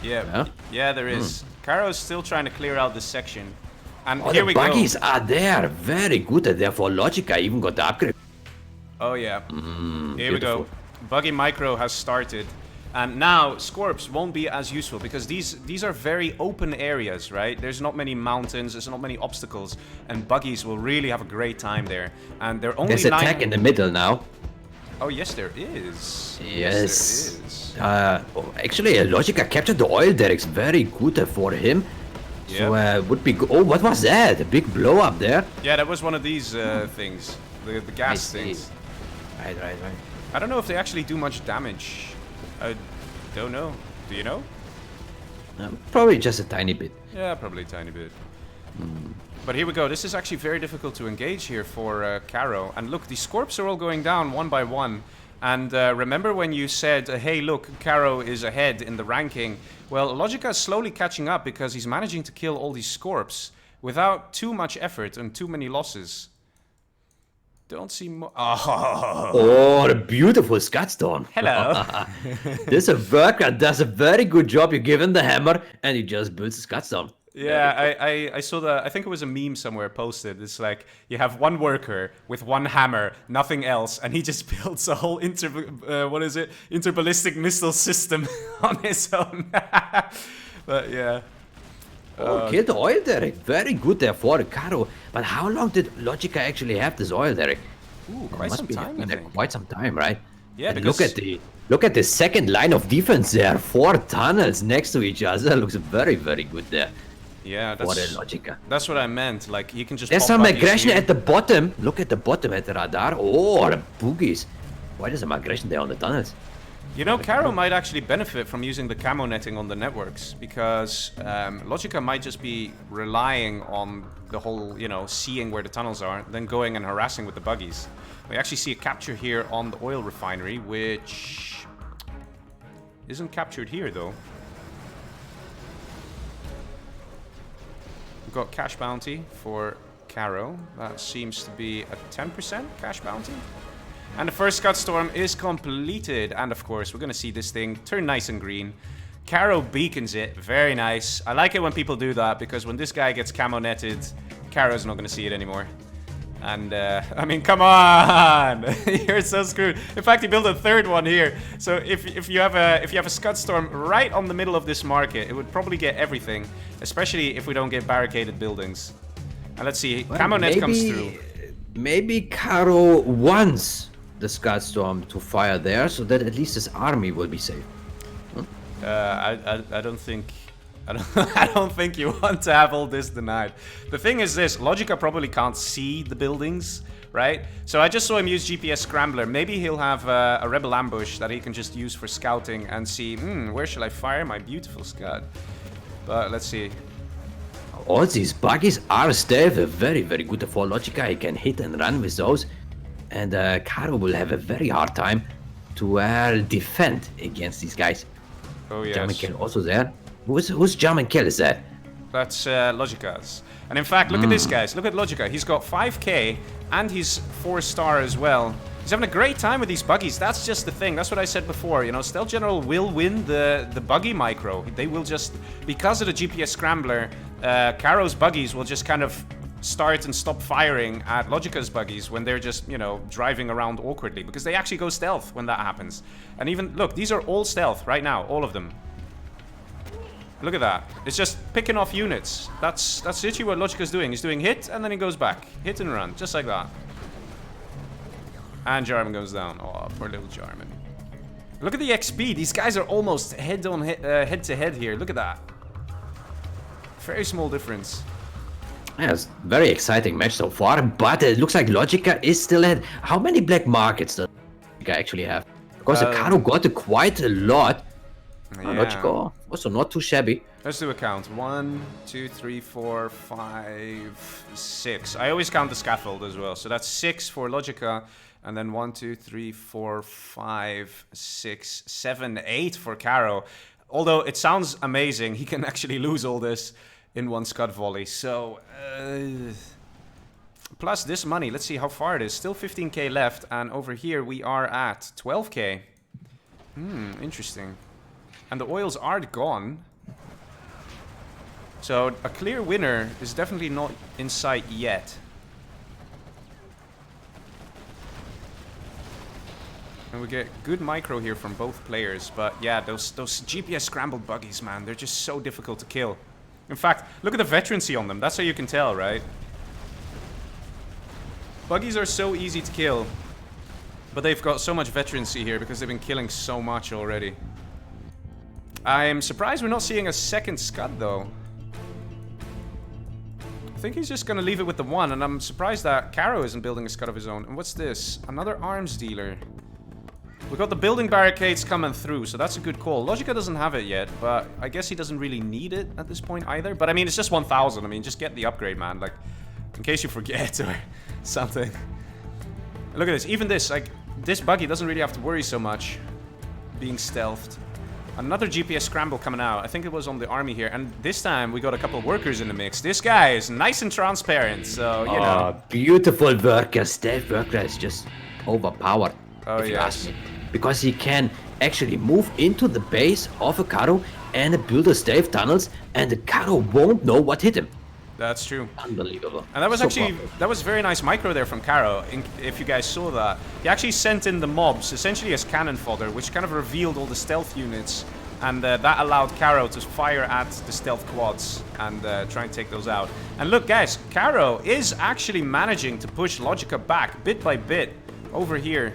Yeah, yeah, there is. KaRRo's still trying to clear out this section. And Oh, here we the go. buggies are there. Very good. And therefore, LoGica even got the upgrade. Oh, yeah. Here we beautiful. go. Buggy Micro has started. And now, Scorps won't be as useful because these are very open areas, right? There's not many mountains, there's not many obstacles. And buggies will really have a great time there. And they're only There's a tag in the middle now. Oh, yes, there is. Yes. There is. Actually, LoGica captured the oil derricks. Very good for him. So, would be good. Oh, what was that? A big blow up there? Yeah, that was one of these things. The gas things. Right. I don't know if they actually do much damage. I don't know. Do you know? Probably just a tiny bit. Yeah, probably a tiny bit. But here we go. This is actually very difficult to engage here for KaRRo. And look, these Scorps are all going down one by one. And remember when you said, hey, look, KaRRo is ahead in the ranking? Well, LoGica is slowly catching up because he's managing to kill all these Scorps without too much effort and too many losses. Don't see more. Oh, the beautiful Scudstone. Hello. This worker does a very good job. You give him the hammer and he just builds a Scudstone. Yeah, I saw that. I think it was a meme somewhere posted. It's like you have one worker with one hammer, nothing else, and he just builds a whole interballistic missile system on his own. But yeah. Oh, killed the oil derrick. Very good there for the KaRRo. But how long did LoGica actually have this oil derrick? Ooh, quite some time. I think. Quite some time, right? Yeah, and because look at the second line of defense there. 4 tunnels next to each other. Looks very, very good there. Yeah, For the LoGica. That's what I meant. Like he can just. There's pop some buggies aggression here. at the bottom. Look at the bottom at the radar. Oh, the boogies. Why there's some aggression there on the tunnels? You know, KaRRo might actually benefit from using the camo netting on the networks because LoGica might just be relying on the whole, you know, seeing where the tunnels are, then going and harassing with the buggies. We actually see a capture here on the oil refinery, which isn't captured here though. We've got cash bounty for KaRRo. That seems to be a 10% cash bounty. And the first Scud Storm is completed. And of course, we're going to see this thing turn nice and green. KaRRo beacons it. Very nice. I like it when people do that because when this guy gets camo netted, KaRRo's not going to see it anymore. And, I mean, come on! You're so screwed. In fact, he built a third one here. So if you have a Scud Storm right on the middle of this market, it would probably get everything. Especially if we don't get barricaded buildings. And let's see, Well, Camonet comes through. Maybe KaRRo wants the Scud Storm to fire there, so that at least his army will be safe. I don't think... I don't think you want to have all this denied. The thing is this, LoGica probably can't see the buildings, right? So I just saw him use GPS Scrambler. Maybe he'll have a rebel ambush that he can just use for scouting and see, where shall I fire my beautiful Scud? But let's see. All these buggies are still very, very good for LoGica. He can hit and run with those. And KaRRo will have a very hard time to defend against these guys. Oh, yes. German kill also there. Whose German kill is that? That's LoGica's. And in fact, look at this, guys. Look at LoGica. He's got 5k and he's 4-star as well. He's having a great time with these buggies. That's just the thing. That's what I said before. You know, Stealth General will win the buggy micro. They will just, because of the GPS Scrambler, KaRRo's buggies will just kind of start and stop firing at LoGica's buggies when they're just, you know, driving around awkwardly. Because they actually go stealth when that happens. And even, look, these are all stealth right now. All of them. Look at that. It's just picking off units. That's literally what LoGica's doing. He's doing hit, and then he goes back. Hit and run, just like that. And Jarman goes down. Oh, poor little Jarman. Look at the XP. These guys are almost head to head here. Look at that. Very small difference. Yeah, it's a very exciting match so far, but it looks like LoGica is still ahead. How many black markets does LoGica actually have? Because KaRRo got quite a lot. Yeah. LoGica also not too shabby. Let's do a count. 1, 2, 3, 4, 5, 6. I always count the scaffold as well. So that's 6 for LoGica. And then 1, 2, 3, 4, 5, 6, 7, 8 for KaRRo. Although it sounds amazing, he can actually lose all this in one Scud volley. So, plus this money. Let's see how far it is. Still 15k left. And over here we are at 12k. Interesting. And the oils are gone. So a clear winner is definitely not in sight yet. And we get good micro here from both players. But yeah, those GPS scrambled buggies, man, they're just so difficult to kill. In fact, look at the veterancy on them. That's how you can tell, right? Buggies are so easy to kill. But they've got so much veterancy here because they've been killing so much already. I'm surprised we're not seeing a second Scud, though. I think he's just going to leave it with the 1, and I'm surprised that KaRRo isn't building a Scud of his own. And what's this? Another arms dealer. We've got the building barricades coming through, so that's a good call. LoGica doesn't have it yet, but I guess he doesn't really need it at this point either. But I mean, it's just 1,000. I mean, just get the upgrade, man. Like, in case you forget or something. Look at this. Even this, like, this buggy doesn't really have to worry so much being stealthed. Another GPS scramble coming out. I think it was on the army here. And this time we got a couple of workers in the mix. This guy is nice and transparent, so, you know. Beautiful worker. Stealth worker is just overpowered. Oh, if you yes. ask me. Because he can actually move into the base of a KaRRo and build a stealth tunnels, and the KaRRo won't know what hit him. That's true. Unbelievable. And that was So actually, powerful. that was very nice micro there from KaRRo, if you guys saw that. He actually sent in the mobs, essentially as cannon fodder, which kind of revealed all the stealth units. And that allowed KaRRo to fire at the stealth quads and try and take those out. And look, guys, KaRRo is actually managing to push LoGica back, bit by bit, over here.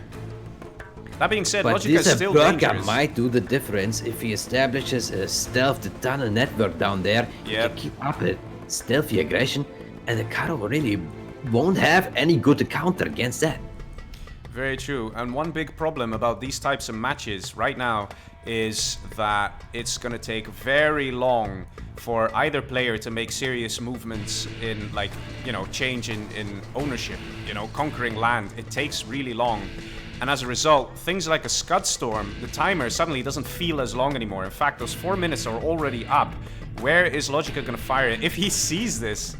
That being said, But LoGica is this still worker dangerous. might do the difference if he establishes a stealth tunnel network down there. He Yep. can keep up a stealthy aggression, and the KaRRo really won't have any good counter against that. Very true. And one big problem about these types of matches right now is that it's going to take very long for either player to make serious movements in, like, you know, change in ownership, you know, conquering land. It takes really long. And as a result, things like a Scud Storm, the timer suddenly doesn't feel as long anymore. In fact, those 4 minutes are already up. Where is LoGica going to fire it? If he sees this,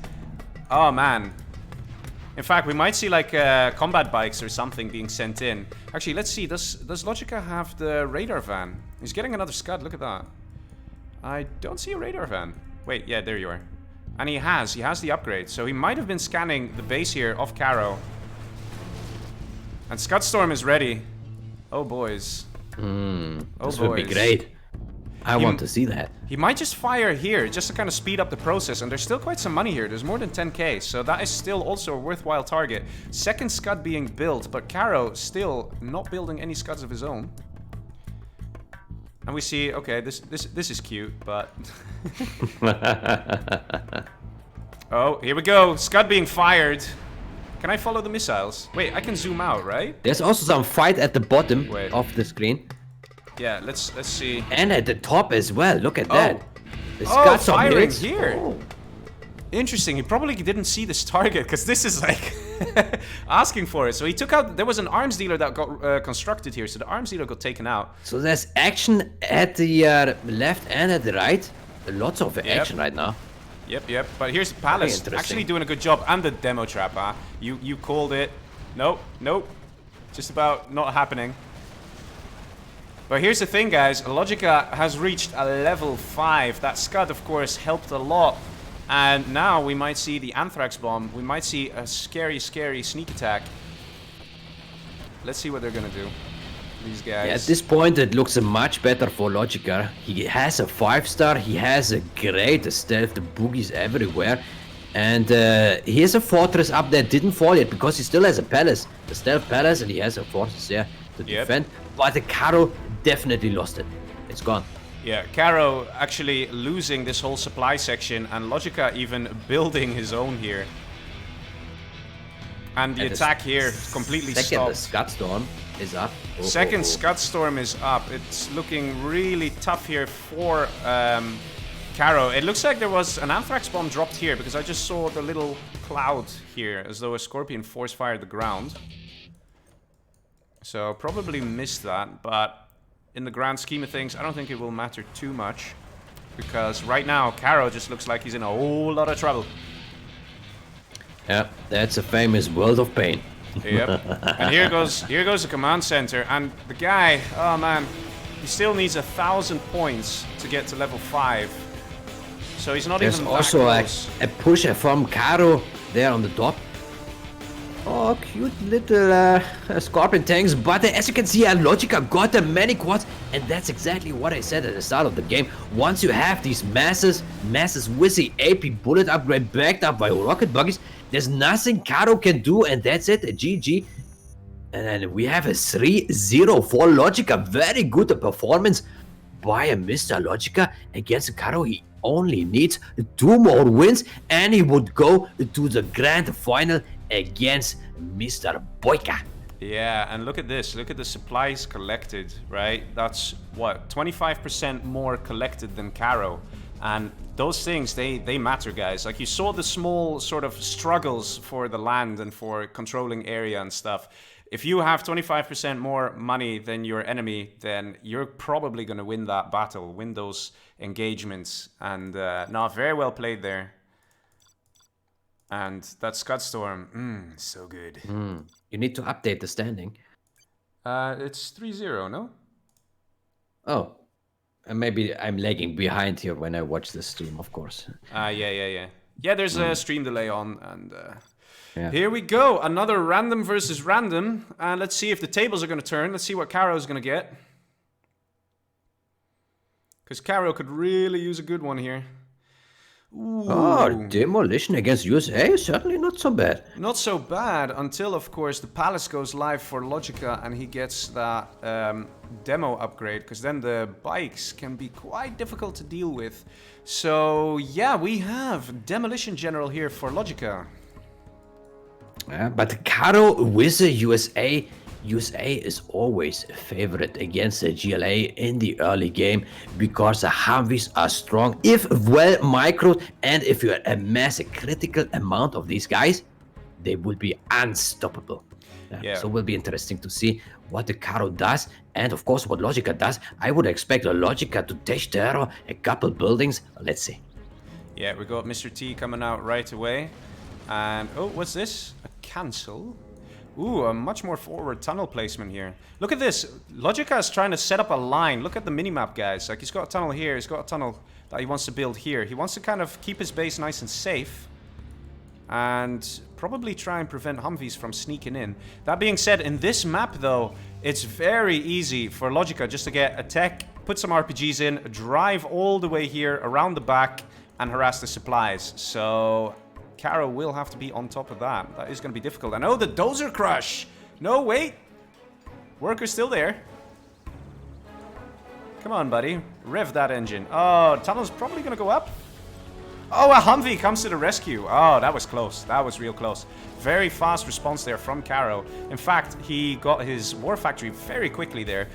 oh man. In fact, we might see like combat bikes or something being sent in. Actually, let's see. Does LoGica have the radar van? He's getting another Scud. Look at that. I don't see a radar van. Wait, yeah, there you are. And he has the upgrade. So he might have been scanning the base here of KaRRo. And Scudstorm is ready. Oh, boys. This would be great. I want to see that. He might just fire here, just to kind of speed up the process. And there's still quite some money here. There's more than 10k, so that is still also a worthwhile target. Second Scud being built, but KaRRo still not building any Scuds of his own. And we see, okay, this is cute, but... Oh, here we go. Scud being fired. Can I follow the missiles? Wait, I can zoom out, right? There's also some fight at the bottom of the screen. Yeah, let's see. And at the top as well. Look at that. The Scuds firing here. Oh. Interesting. He probably didn't see this target because this is like asking for it. So he took out. There was an arms dealer that got constructed here, so the arms dealer got taken out. So there's action at the left and at the right. Lots of action right now. Yep. But here's Palace actually doing a good job, and the demo trap. Huh? You called it. Nope. Just about not happening. But here's the thing, guys. LoGica has reached a level 5. That Scud, of course, helped a lot. And now we might see the Anthrax Bomb. We might see a scary sneak attack. Let's see what they're gonna do. These guys. Yeah, at this point, it looks much better for LoGica. He has a 5-star. He has a great stealth. The boogies everywhere. And he has a fortress up there. Didn't fall yet because he still has a palace. The stealth palace, and he has a fortress there to defend. But the KaRRo definitely lost it. It's gone. Yeah, KaRRo actually losing this whole supply section, and LoGica even building his own here. And the attack here completely stopped. Second Scudstorm is up. Second Scudstorm is up. It's looking really tough here for KaRRo. It looks like there was an Anthrax Bomb dropped here, because I just saw the little cloud here, as though a Scorpion force fired the ground. So probably missed that, but in the grand scheme of things, I don't think it will matter too much, because right now KaRRo just looks like he's in a whole lot of trouble. Yeah, that's a famous World of Pain. Yep. And here goes the command center, and the guy, oh man, he still needs 1,000 points to get to level 5. So he's not even that close. There's also a push from KaRRo there on the top. Oh, cute little Scorpion tanks, but as you can see, LoGica got the many quads, and that's exactly what I said at the start of the game. Once you have these masses with the AP bullet upgrade backed up by rocket buggies, there's nothing KaRRo can do, and that's it, GG. And then we have a 3-0 for LoGica. Very good performance by Mr. LoGica against KaRRo. He only needs 2 more wins, and he would go to the grand final against Mr. Boyka. Yeah, and look at this. Look at the supplies collected, right? That's, what, 25% more collected than KaRRo. And those things, they matter, guys. Like, you saw the small sort of struggles for the land and for controlling area and stuff. If you have 25% more money than your enemy, then you're probably going to win that battle, win those engagements. And, no, very well played there. And that Scudstorm, so good. You need to update the standing. It's 3-0, no? Oh, maybe I'm lagging behind here when I watch the stream, of course. Yeah, there's a stream delay on, and here we go. Another random versus random. And let's see if the tables are going to turn. Let's see what KaRRo is going to get. Because KaRRo could really use a good one here. Ooh. Oh, demolition against USA? Certainly not so bad. Not so bad until, of course, the Palace goes live for LoGica and he gets that demo upgrade, because then the bikes can be quite difficult to deal with. So, yeah, we have Demolition General here for LoGica. Yeah, but KaRRo with the USA is always a favorite against the GLA in the early game, because the Humvees are strong if well microed, and if you amass a critical amount of these guys, they will be unstoppable. So it will be interesting to see what the KaRRo does, and of course what LoGica does. I would expect LoGica to dash terror a couple buildings. Let's see. Yeah, we got Mr. T coming out right away. And, oh, what's this? A cancel? Ooh, a much more forward tunnel placement here. Look at this. LoGica is trying to set up a line. Look at the minimap, guys. Like, he's got a tunnel here. He's got a tunnel that he wants to build here. He wants to kind of keep his base nice and safe. And probably try and prevent Humvees from sneaking in. That being said, in this map, though, it's very easy for LoGica just to get a tech, put some RPGs in, drive all the way here around the back, and harass the supplies. So KaRRo will have to be on top of that. That is going to be difficult. And oh, the dozer crush! No, wait! Worker's still there. Come on, buddy. Rev that engine. Oh, tunnel's probably going to go up. Oh, a Humvee comes to the rescue. Oh, that was close. That was real close. Very fast response there from KaRRo. In fact, he got his war factory very quickly there.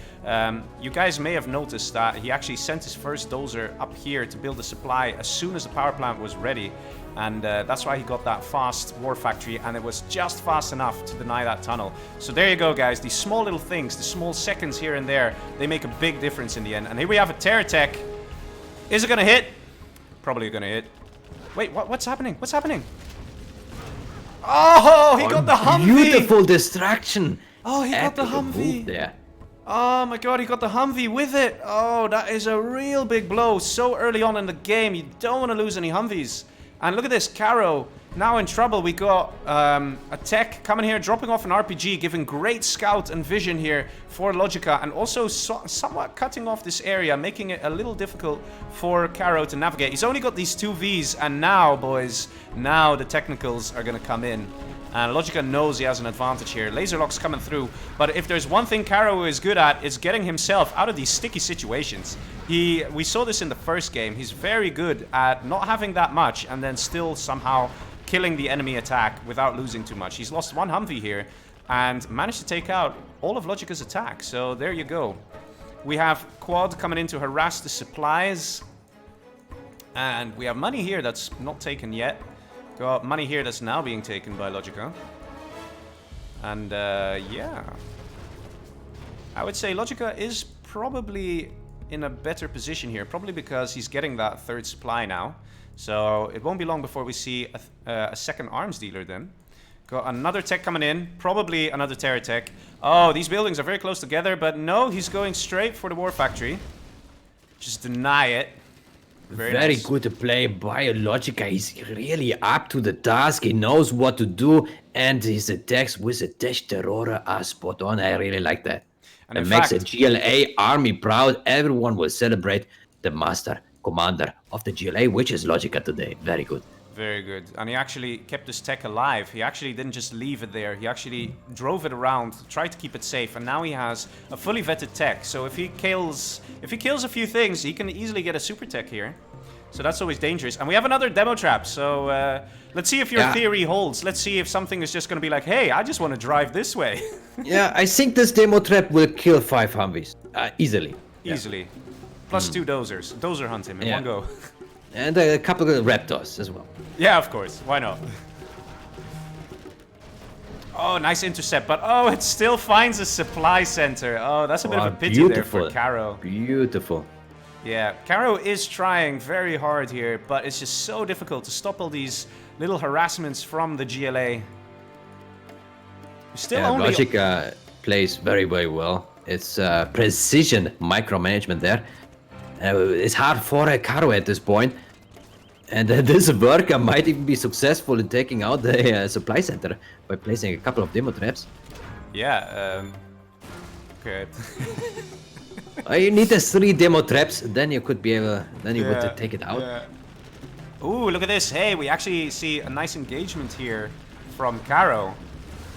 You guys may have noticed that he actually sent his first dozer up here to build a supply as soon as the power plant was ready. And that's why he got that fast war factory, and it was just fast enough to deny that tunnel. So there you go, guys. These small little things, the small seconds here and there, they make a big difference in the end. And here we have a terror tech. Is it going to hit? Probably going to hit. Wait, what's happening? What's happening? Oh, he got the Humvee! Beautiful distraction! Oh, he got the Humvee! There. Oh my god, he got the Humvee with it! Oh, that is a real big blow. So early on in the game, you don't want to lose any Humvees. And look at this, KaRRo now in trouble. We got a tech coming here, dropping off an RPG, giving great scout and vision here for LoGica, and also somewhat cutting off this area, making it a little difficult for KaRRo to navigate. He's only got these 2 Vs, and now, boys, now the technicals are going to come in. And LoGica knows he has an advantage here. Laser lock's coming through. But if there's one thing KaRRo is good at, it's getting himself out of these sticky situations. We saw this in the first game. He's very good at not having that much and then still somehow killing the enemy attack without losing too much. He's lost 1 Humvee here and managed to take out all of LoGica's attack. So there you go. We have Quad coming in to harass the supplies. And we have money here that's not taken yet. Got money here that's now being taken by LoGica. And yeah. I would say LoGica is probably in a better position here. Probably because he's getting that 3rd supply now. So it won't be long before we see a second arms dealer then. Got another tech coming in. Probably another terror tech. Oh, these buildings are very close together. But no, he's going straight for the war factory. Just deny it. Very nice. Good play by LoGica. He's really up to the task. He knows what to do. And his attacks with the Dash Terror are spot on. I really like that. And it makes a GLA army proud. Everyone will celebrate the master commander of the GLA, which is LoGica today. Very good. Very good. And he actually kept his tech alive. He actually didn't just leave it there. He actually drove it around, tried to keep it safe, and now he has a fully vetted tech. So if he kills a few things, he can easily get a super tech here. So that's always dangerous. And we have another demo trap. So let's see if your theory holds. Let's see if something is just going to be like, hey, I just want to drive this way. Yeah, I think this demo trap will kill 5 Humvees easily. Easily. Plus 2 dozers. Dozer hunt him in one go. And a couple of Raptors as well. Yeah, of course. Why not? Oh, nice intercept. But oh, it still finds a supply center. Oh, that's a bit of a pity there for KaRRo. Beautiful. Yeah, KaRRo is trying very hard here, but it's just so difficult to stop all these little harassments from the GLA. Still only... LoGica plays very, very well. It's precision micromanagement there. It's hard for KaRRo at this point. And this worker might even be successful in taking out the supply center by placing a couple of demo traps. Yeah, okay. You need the 3 demo traps, then you could be able, then you would take it out. Yeah. Ooh, look at this. Hey, we actually see a nice engagement here from KaRRo.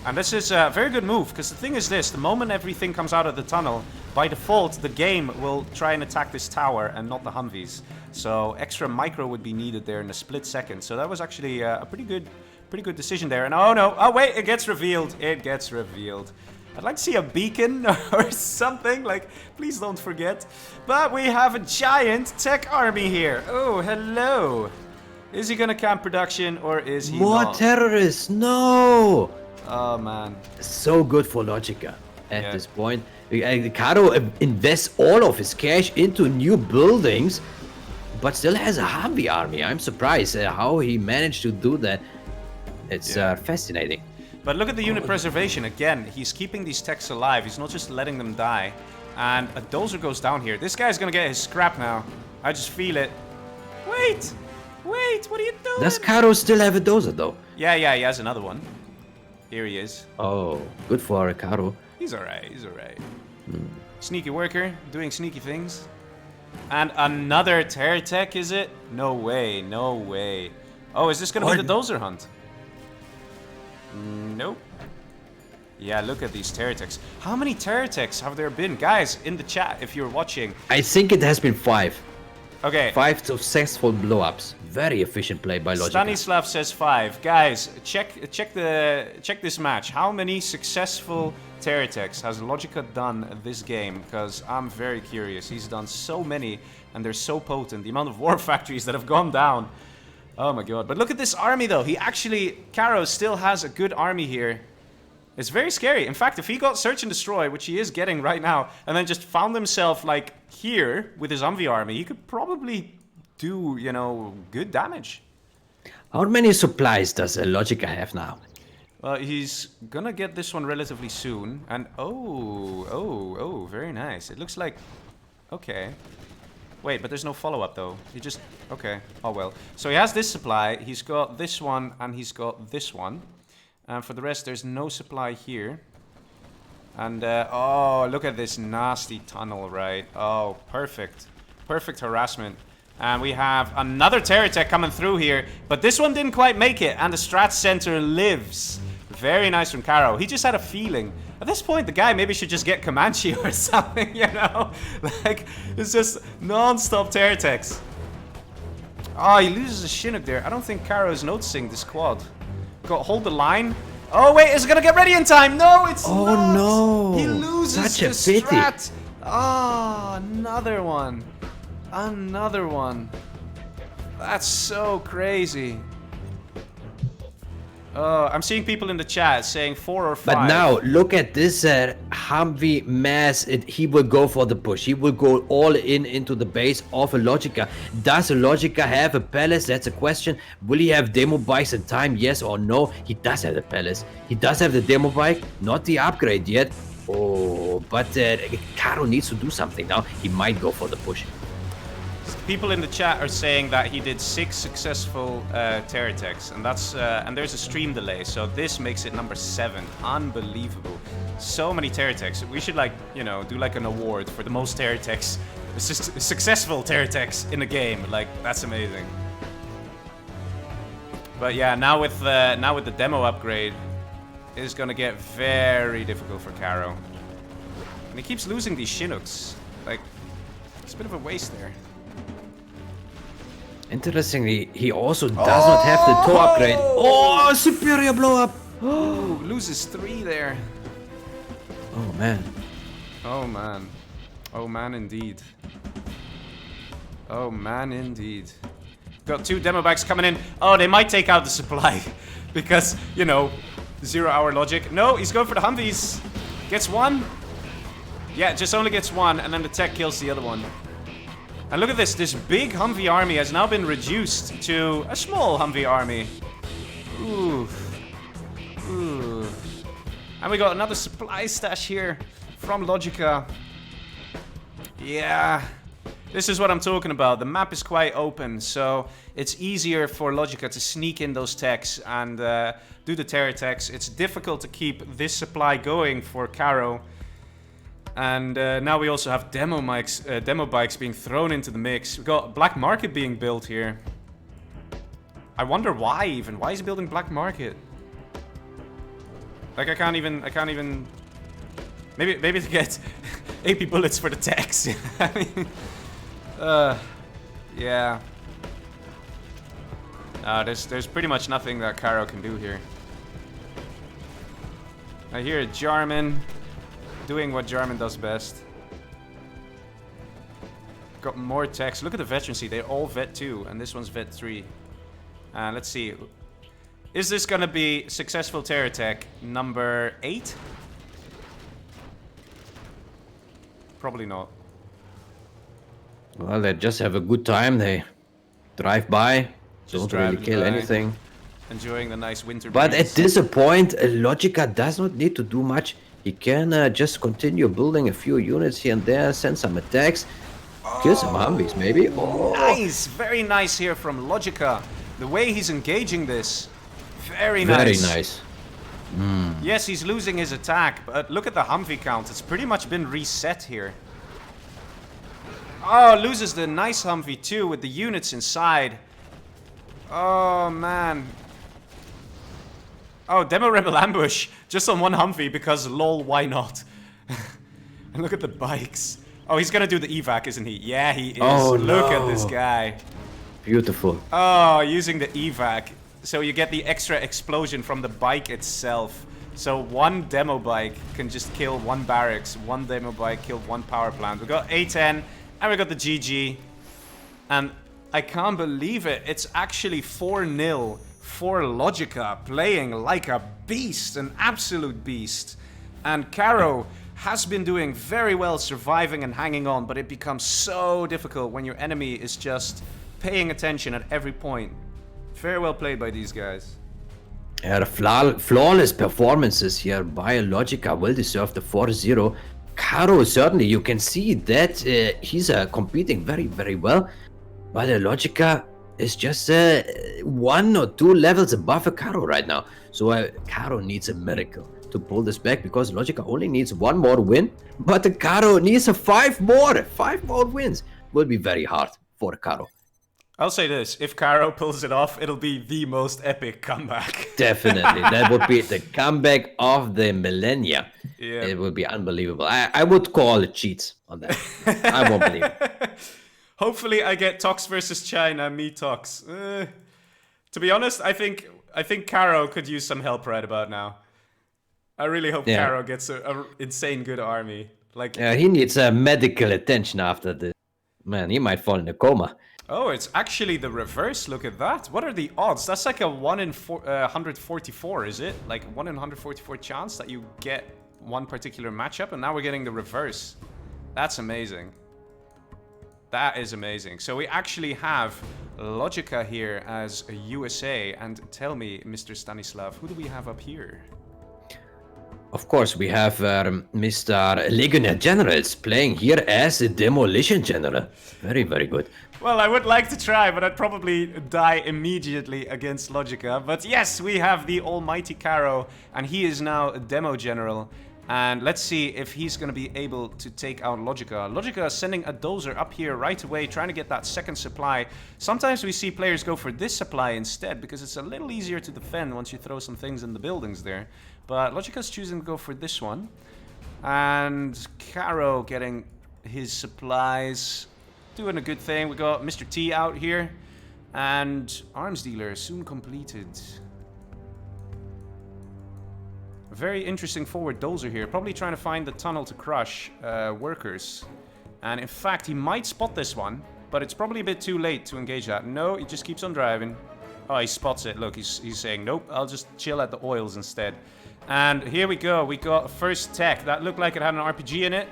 And this is a very good move, because the thing is this, the moment everything comes out of the tunnel, by default, the game will try and attack this tower and not the Humvees. So extra micro would be needed there in a split second. So that was actually a pretty good decision there. And oh no, oh wait, it gets revealed. It gets revealed. I'd like to see a beacon or something, like, please don't forget. But we have a giant tech army here. Oh, hello. Is he gonna camp production or is he More not? terrorists, no! Oh man. So good for LoGica at this point. KaRRo invests all of his cash into new buildings, but still has a Humvee army. I'm surprised how he managed to do that. It's fascinating. But look at the unit preservation. Again, he's keeping these techs alive. He's not just letting them die. And a dozer goes down here. This guy's gonna get his scrap now. I just feel it. Wait! Wait, what are you doing? Does KaRRo still have a dozer though? Yeah, he has another one. Here he is. Oh, good for KaRRo. He's alright, he's alright. Sneaky worker, doing sneaky things. And another terror tech, is it? No way, no way. Oh, is this gonna be the dozer hunt? Nope. Yeah, look at these terror techs. How many terror techs have there been? Guys, in the chat, if you're watching. I think it has been 5. Okay. 5 successful blow-ups. Very efficient play by LoGica. Stanislav says 5. Guys, check this match. How many successful terror techs has LoGica done this game? Because I'm very curious. He's done so many, and they're so potent. The amount of war factories that have gone down. Oh my god. But look at this army though. He actually, KaRRo still has a good army here. It's very scary. In fact, if he got search and destroy, which he is getting right now, and then just found himself like here with his Humvee army, he could probably do, you know, good damage. How many supplies does LoGica have now? Well, he's gonna get this one relatively soon. And oh, very nice. It looks like, okay. Wait, but there's no follow-up though. He just, okay, oh well. So he has this supply, he's got this one, and he's got this one. And for the rest, there's no supply here. And, oh, look at this nasty tunnel, right? Oh, perfect. Perfect harassment. And we have another terror tech coming through here. But this one didn't quite make it, and the strat center lives. Very nice from KaRRo. He just had a feeling. At this point, the guy maybe should just get Comanche or something, you know? Like, it's just non-stop terror techs. Oh, he loses a Chinook there. I don't think KaRRo is noticing this quad. Got hold the line. Oh wait, is it gonna get ready in time? No, it's not. Oh no! He loses Such a the pity. strat. Ah, another one. Another one. That's so crazy. Oh, I'm seeing people in the chat saying 4 or 5. But now, look at this Humvee mass. He will go for the push. He will go all in into the base of a LoGica. Does a LoGica have a palace? That's a question. Will he have demo bikes in time? Yes or no? He does have the palace. He does have the demo bike. Not the upgrade yet. Oh, but KaRRo needs to do something now. He might go for the push. People in the chat are saying that he did 6 successful terror techs, and that's and there's a stream delay, so this makes it number 7. Unbelievable! So many terror techs. We should, like, you know, do like an award for the most terror techs, successful terror techs in the game. Like, that's amazing. But yeah, now with the demo upgrade, it's gonna get very difficult for KaRRo, and he keeps losing these Chinooks. Like, it's a bit of a waste there. Interestingly, he also does not have the toe upgrade. Oh, superior blow up. Oh, loses 3 there. Oh man. Oh man. Oh man indeed. Oh man indeed. Got 2 demo bikes coming in. Oh, they might take out the supply. Because, you know, 0-hour logic. No, he's going for the Humvees. Gets 1. Yeah, just only gets 1, and then the tech kills the other one. And look at this. This big Humvee army has now been reduced to a small Humvee army. Ooh. Ooh. And we got another supply stash here from LoGica. Yeah. This is what I'm talking about. The map is quite open, so it's easier for LoGica to sneak in those techs and do the terror techs. It's difficult to keep this supply going for KaRRo. And now we also have demo bikes being thrown into the mix. We've got Black Market being built here. I wonder why even. Why is he building Black Market? Like, I can't even... Maybe to get AP bullets for the techs. I mean... yeah. There's pretty much nothing that KaRRo can do here. I hear Jarman doing what Jarman does best. Got more techs. Look at the veterancy. They're all vet 2, and this one's vet 3. Let's see. Is this gonna be successful terror tech number 8? Probably not. Well, they just have a good time. They drive by. Don't really kill anything. Enjoying the nice winter But breeze. at this point, LoGica does not need to do much. He can just continue building a few units here and there, send some attacks, kill some Humvees maybe. Oh, Nice! Very nice here from LoGica. The way he's engaging this. Very nice. very nice. Yes, he's losing his attack, but look at the Humvee count. It's pretty much been reset here. Oh, loses the nice Humvee too with the units inside. Oh, man. Oh, Demo Rebel Ambush. Just on one Humvee because lol, why not? And look at the bikes. Oh, he's gonna do the evac, isn't he? Yeah, he is. Oh, Look at no. this guy. Beautiful. Oh, using the evac. So you get the extra explosion from the bike itself. So one demo bike can just kill one barracks. One demo bike killed one power plant. We got A10 and we got the GG. And I can't believe it. It's actually 4-0 for LoGica, playing like a beast, an absolute beast. And KaRRo has been doing very well surviving and hanging on, but it becomes so difficult when your enemy is just paying attention at every point. Very well played by these guys. Yeah, the flawless performances here by LoGica will deserve the 4-0. KaRRo, certainly, you can see that he's competing very, very well. But LoGica is just 1 or 2 levels above KaRRo right now. So KaRRo needs a miracle to pull this back because LoGica only needs 1 more win. But KaRRo needs 5 more. 5 more wins will be very hard for KaRRo. I'll say this, if KaRRo pulls it off, it'll be the most epic comeback. Definitely. That would be the comeback of the millennia. Yeah. It would be unbelievable. I would call it cheats on that. I won't believe it. Hopefully I get Tox versus China, me Tox. To be honest, I think KaRRo could use some help right about now. I really hope KaRRo gets a insane good army. Like, he needs medical attention after this. Man, he might fall in a coma. oh, it's actually the reverse. Look at that. What are the odds? That's like a 1 in 144, is it? Like 1 in 144 chance that you get one particular matchup, and now we're getting the reverse. That's amazing. That is amazing. So we actually have LoGica here as a USA. And tell me, Mr. Stanislav, who do we have up here? Of course, we have Mr. Legionnaire Generals playing here as a Demolition General. Very, very good. Well, I would like to try, but I'd probably die immediately against LoGica. But yes, we have the almighty KaRRo, and he is now a Demo General. And let's see if he's going to be able to take out LoGica. LoGica is sending a dozer up here right away, trying to get that second supply. Sometimes we see players go for this supply instead, because it's a little easier to defend once you throw some things in the buildings there. But LoGica is choosing to go for this one. And KaRRo getting his supplies, doing a good thing. We got Mr. T out here. And arms dealer soon completed. Very interesting forward dozer here. Probably trying to find the tunnel to crush workers. And in fact, he might spot this one. But it's probably a bit too late to engage that. No, he just keeps on driving. Oh, he spots it. Look, he's saying, nope, I'll just chill at the oils instead. And here we go. We got first tech. That looked like it had an RPG in it.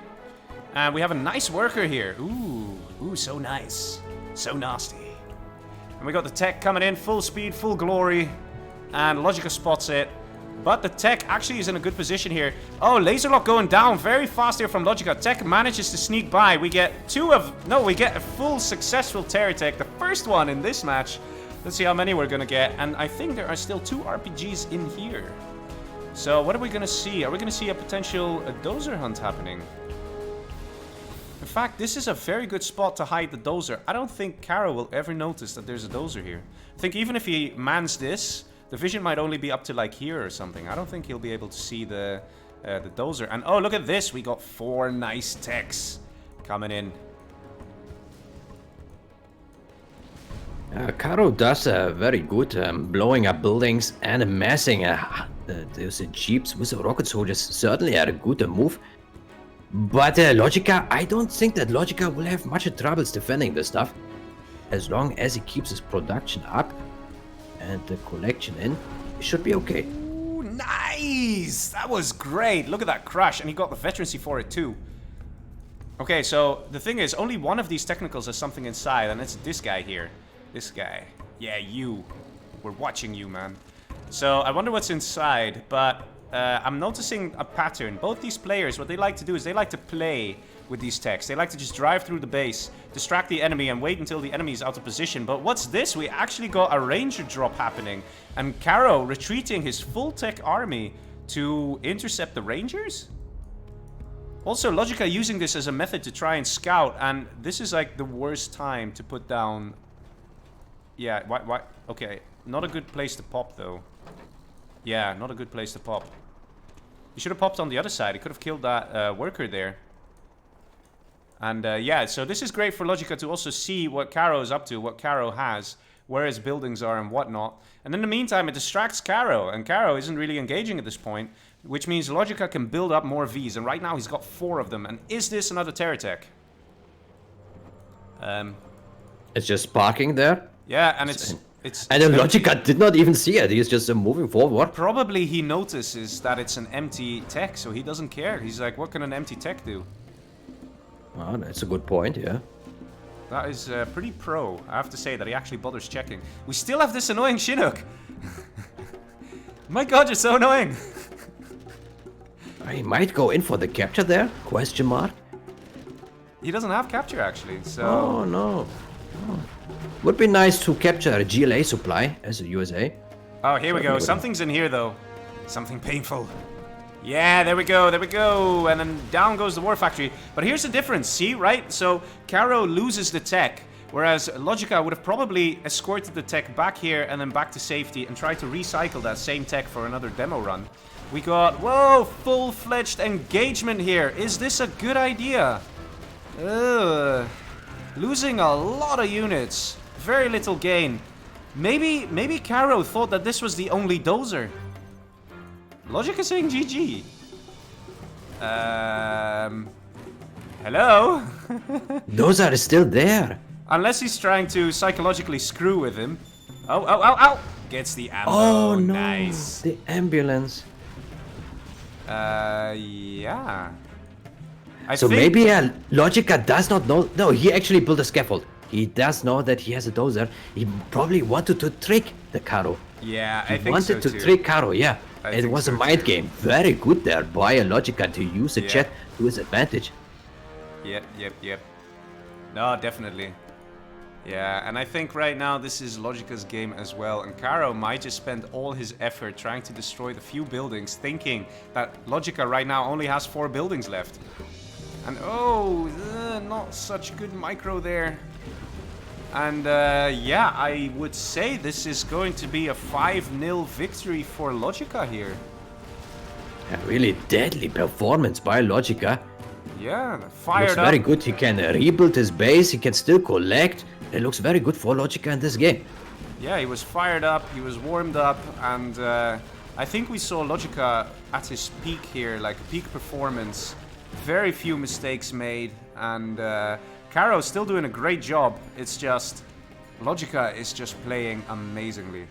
And we have a nice worker here. Ooh, so nice. So nasty. And we got the tech coming in. Full speed, full glory. And LoGica spots it. But the tech actually is in a good position here. Oh, laser lock going down very fast here from LoGica. Tech manages to sneak by. We get we get a full successful Terror Tech. The first one in this match. Let's see how many we're gonna get. And I think there are still 2 RPGs in here. So what are we gonna see? Are we gonna see a potential dozer hunt happening? In fact, this is a very good spot to hide the dozer. I don't think KaRRo will ever notice that there's a dozer here. I think even if he mans this, the vision might only be up to like here or something. I don't think he'll be able to see the dozer. And oh, look at this. We got 4 nice techs coming in. KaRRo does very good blowing up buildings and amassing those jeeps with the rocket soldiers. Certainly a good move. But LoGica, I don't think that LoGica will have much troubles defending this stuff. As long as he keeps his production up and the collection in, it should be okay. Ooh, nice! That was great. Look at that crush. And he got the veterancy for it too. Okay, so the thing is, only one of these technicals has something inside, and it's this guy here. This guy. Yeah, you. We're watching you, man. So I wonder what's inside, but I'm noticing a pattern. Both these players, what they like to do is they like to play with these techs. They like to just drive through the base, distract the enemy, and wait until the enemy is out of position. But what's this? We actually got a ranger drop happening. And KaRRo retreating his full tech army to intercept the rangers? Also, LoGica using this as a method to try and scout, and this is like the worst time to put down... Yeah, why? Okay, not a good place to pop, though. Yeah, not a good place to pop. He should have popped on the other side. He could have killed that worker there. And yeah, so this is great for LoGica to also see what KaRRo is up to, what KaRRo has, where his buildings are and whatnot. And in the meantime, it distracts KaRRo, and KaRRo isn't really engaging at this point, which means LoGica can build up more Vs, and right now he's got 4 of them. And is this another Terratech? It's just parking there. Yeah, and it's and then LoGica did not even see it. He's just moving forward. Probably he notices that it's an empty tech, so he doesn't care. He's like, what can an empty tech do? Oh, that's a good point, yeah. That is pretty pro. I have to say that he actually bothers checking. We still have this annoying Chinook. My god, you're so annoying. He might go in for the capture there? Question mark. He doesn't have capture, actually, so... Oh, no. Oh. Would be nice to capture a GLA supply as a USA. Oh, here we go. Something's in here, though. Something painful. Yeah, there we go, there we go. And then down goes the war factory. But here's the difference, see, right? So KaRRo loses the tech, whereas LoGica would have probably escorted the tech back here and then back to safety and tried to recycle that same tech for another demo run. We got, whoa, full-fledged engagement here. Is this a good idea? Losing a lot of units. Very little gain. Maybe KaRRo thought that this was the only dozer. LoGica saying GG. Hello? Those are still there. Unless he's trying to psychologically screw with him. Oh. Gets the ammo. Oh, no. Nice. The ambulance. Yeah. So maybe LoGica does not know. No, he actually built a scaffold. He does know that he has a dozer. He probably wanted to trick the KaRRo. Yeah, I think so too. He wanted to trick KaRRo, yeah. It was a mind game. Very good there by LoGica to use the chat to his advantage. Yep. No, definitely. Yeah, and I think right now this is LoGica's game as well. And KaRRo might just spend all his effort trying to destroy the few buildings, thinking that LoGica right now only has 4 buildings left. And not such good micro there. And yeah, I would say this is going to be a 5-0 victory for LoGica here. A really deadly performance by LoGica. Yeah, fired looks up. Very good. He can rebuild his base. He can still collect. It looks very good for LoGica in this game. Yeah, he was fired up. He was warmed up, and I think we saw LoGica at his peak here, like peak performance. Very few mistakes made, and KaRRo still doing a great job. It's just LoGica is just playing amazingly.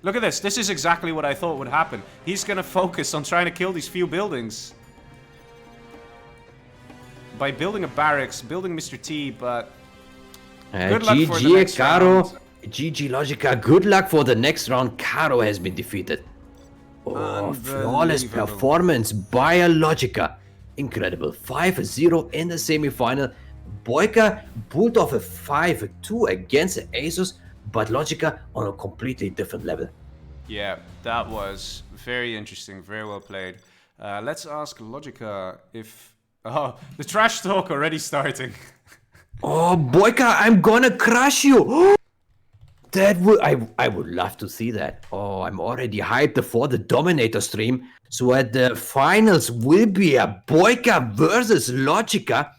Look at this. This is exactly what I thought would happen. He's gonna focus on trying to kill these few buildings by building a barracks, building Mr. T, but good luck for the next round. GG LoGica. Good luck for the next round. KaRRo has been defeated. Oh, flawless performance by LoGica. Incredible. 5-0 in the semi-final. Boyka pulled off a 5-2 against the Xezon, but LoGica on a completely different level. Yeah, that was very interesting. Very well played. Let's ask LoGica if... Oh, the trash talk already starting. Oh, Boyka, I'm gonna crush you. That would I would love to see that. Oh, I'm already hyped for the Dominator stream. So at the finals will be a Boyka versus LoGica,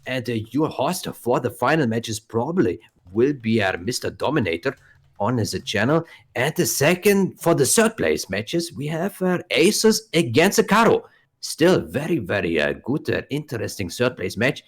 and your host for the final matches probably will be Mr. Dominator on his channel. And the third place matches we have Aces against KaRRo. Still very good, interesting third place match.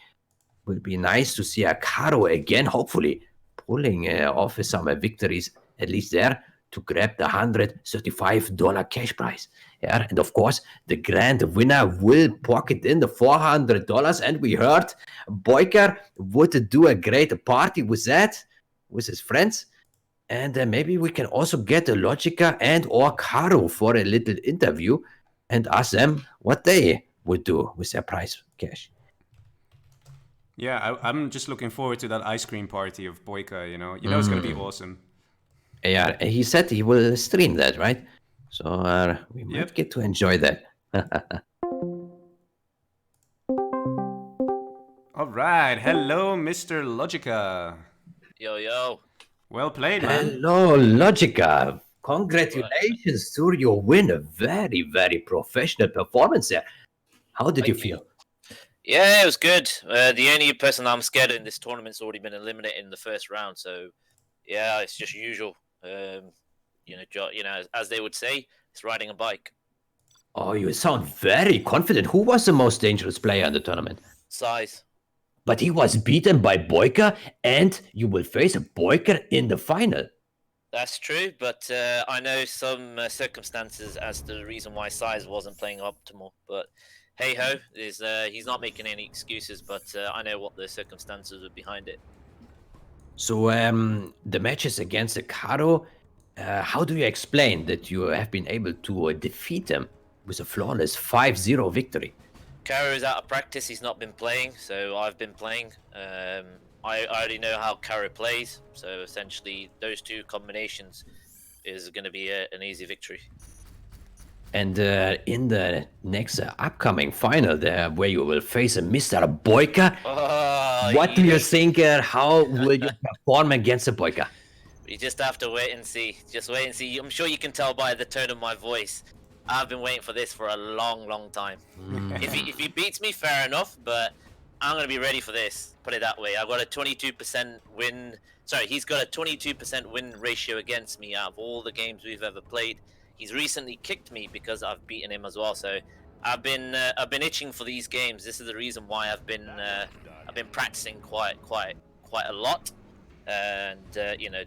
Will be nice to see a KaRRo again, hopefully pulling off some victories, at least there, to grab the $135 cash prize. Yeah, and of course, the grand winner will pocket in the $400, and we heard Boyka would do a great party with that, with his friends. And maybe we can also get a LoGica and or KaRRo for a little interview and ask them what they would do with their prize cash. Yeah, I'm just looking forward to that ice cream party of Boyka, you know. You know it's going to be awesome. Yeah, he said he will stream that, right? So we might Yep. get to enjoy that. All right. Hello, Mr. LoGica. Yo, yo. Well played, man. Hello, LoGica. Congratulations to your win. A very, very professional performance there. How did you Thank you. feel? Yeah, it was good. The only person I'm scared of in this tournament's already been eliminated in the first round, so yeah, it's just usual. As they would say, it's riding a bike. Oh, you sound very confident. Who was the most dangerous player in the tournament? Size. But he was beaten by Boyka, and you will face a Boyka in the final. That's true, but I know some circumstances as to the reason why Size wasn't playing optimal. But hey ho, he's not making any excuses, but I know what the circumstances were behind it. So the matches against the KaRRo, how do you explain that you have been able to defeat them with a flawless 5-0 victory? KaRRo is out of practice. He's not been playing, so I've been playing. I already know how KaRRo plays, so essentially those two combinations is going to be an easy victory. And in the next upcoming final there, where you will face a Mr. Boyka, what do you think? How will you perform against a Boyka? You just have to wait and see. Just wait and see. I'm sure you can tell by the tone of my voice. I've been waiting for this for a long, long time. If he beats me, fair enough, but I'm going to be ready for this. Put it that way. I've got a 22% win. Sorry, he's got a 22% win ratio against me out of all the games we've ever played. He's recently kicked me because I've beaten him as well. So I've been itching for these games. This is the reason why I've been practicing quite a lot, and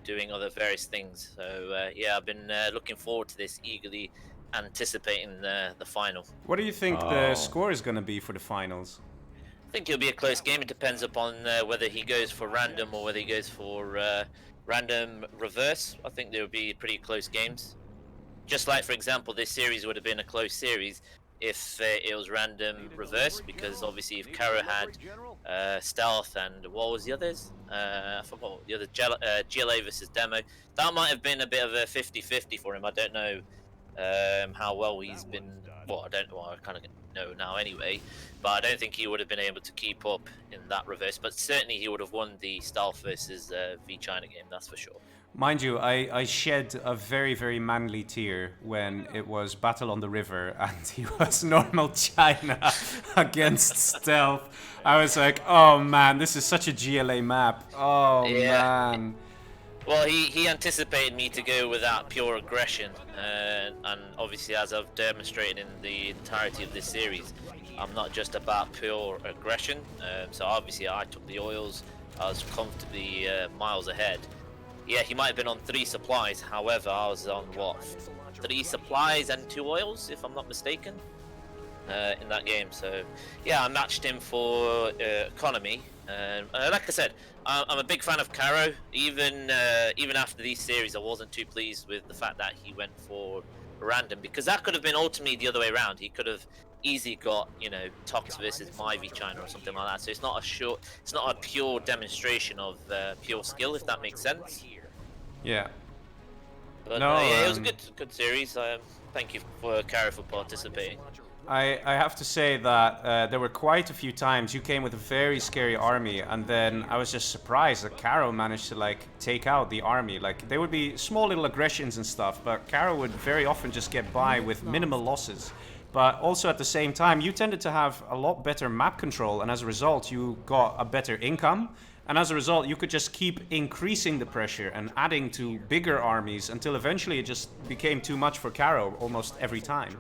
doing other various things. So yeah, I've been looking forward to this, eagerly anticipating the final. What do you think the score is going to be for the finals? I think it'll be a close game. It depends upon whether he goes for random or whether he goes for random reverse. I think there will be pretty close games. Just like, for example, this series would have been a close series if it was random reverse, because obviously if KaRRo had stealth and what was the others? I forgot what the other GLA versus demo. That might have been a bit of a 50-50 for him. I don't know how well he's been. Well, I don't know. I kind of know now anyway, but I don't think he would have been able to keep up in that reverse. But certainly he would have won the stealth versus V China game. That's for sure. Mind you, I shed a very, very manly tear when it was Battle on the River and he was normal China against Stealth. I was like, oh man, this is such a GLA map. Oh Yeah. man. Well, he anticipated me to go without pure aggression, and obviously, as I've demonstrated in the entirety of this series, I'm not just about pure aggression. So obviously, I took the oils. I was comfortably miles ahead. Yeah, he might have been on 3 supplies. However, I was on what, 3 supplies and 2 oils, if I'm not mistaken, in that game. So yeah, I matched him for economy. Like I said, I'm a big fan of KaRRo. Even after these series, I wasn't too pleased with the fact that he went for random, because that could have been ultimately the other way around. He could have easily got, Tox versus Myvi China or something like that. So it's not a pure demonstration of pure skill, if that makes sense. Yeah. But No, yeah, it was a good series. Thank you for KaRRo for participating. I have to say that there were quite a few times you came with a very scary army, and then I was just surprised that KaRRo managed to take out the army. Like, there would be small little aggressions and stuff, but KaRRo would very often just get by with minimal losses. But also at the same time, you tended to have a lot better map control, and as a result, you got a better income. And as a result, you could just keep increasing the pressure and adding to bigger armies until eventually it just became too much for KaRRo almost every time.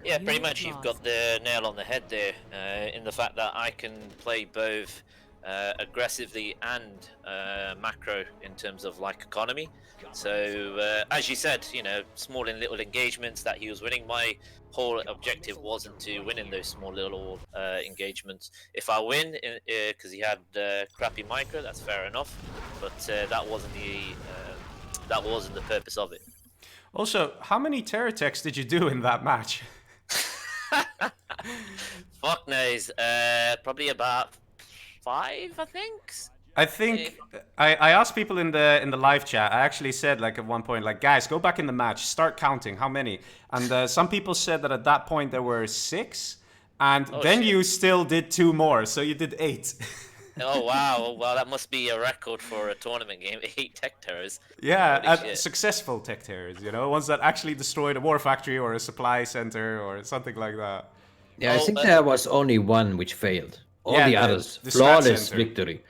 Yeah, pretty much you've got the nail on the head there, in the fact that I can play both aggressively and macro in terms of economy. So as you said, small and little engagements that he was winning. My whole objective wasn't to win in those small little engagements. If I win, because he had crappy micro, that's fair enough. But that wasn't that wasn't the purpose of it. Also, how many terror techs did you do in that match? Fuck knows. Probably about 5, I think. I think I asked people in the live chat. I actually said like at one point, like, guys, go back in the match, start counting how many. And some people said that at that point there were 6, and then shit. you still did 2 more, so you did 8. Oh wow! Well, that must be a record for a tournament game. 8 tech terrors. Yeah, successful tech terrors, you know, ones that actually destroyed a war factory or a supply center or something like that. Yeah, I think there was only one which failed. All Yeah, the others, flawless center. victory.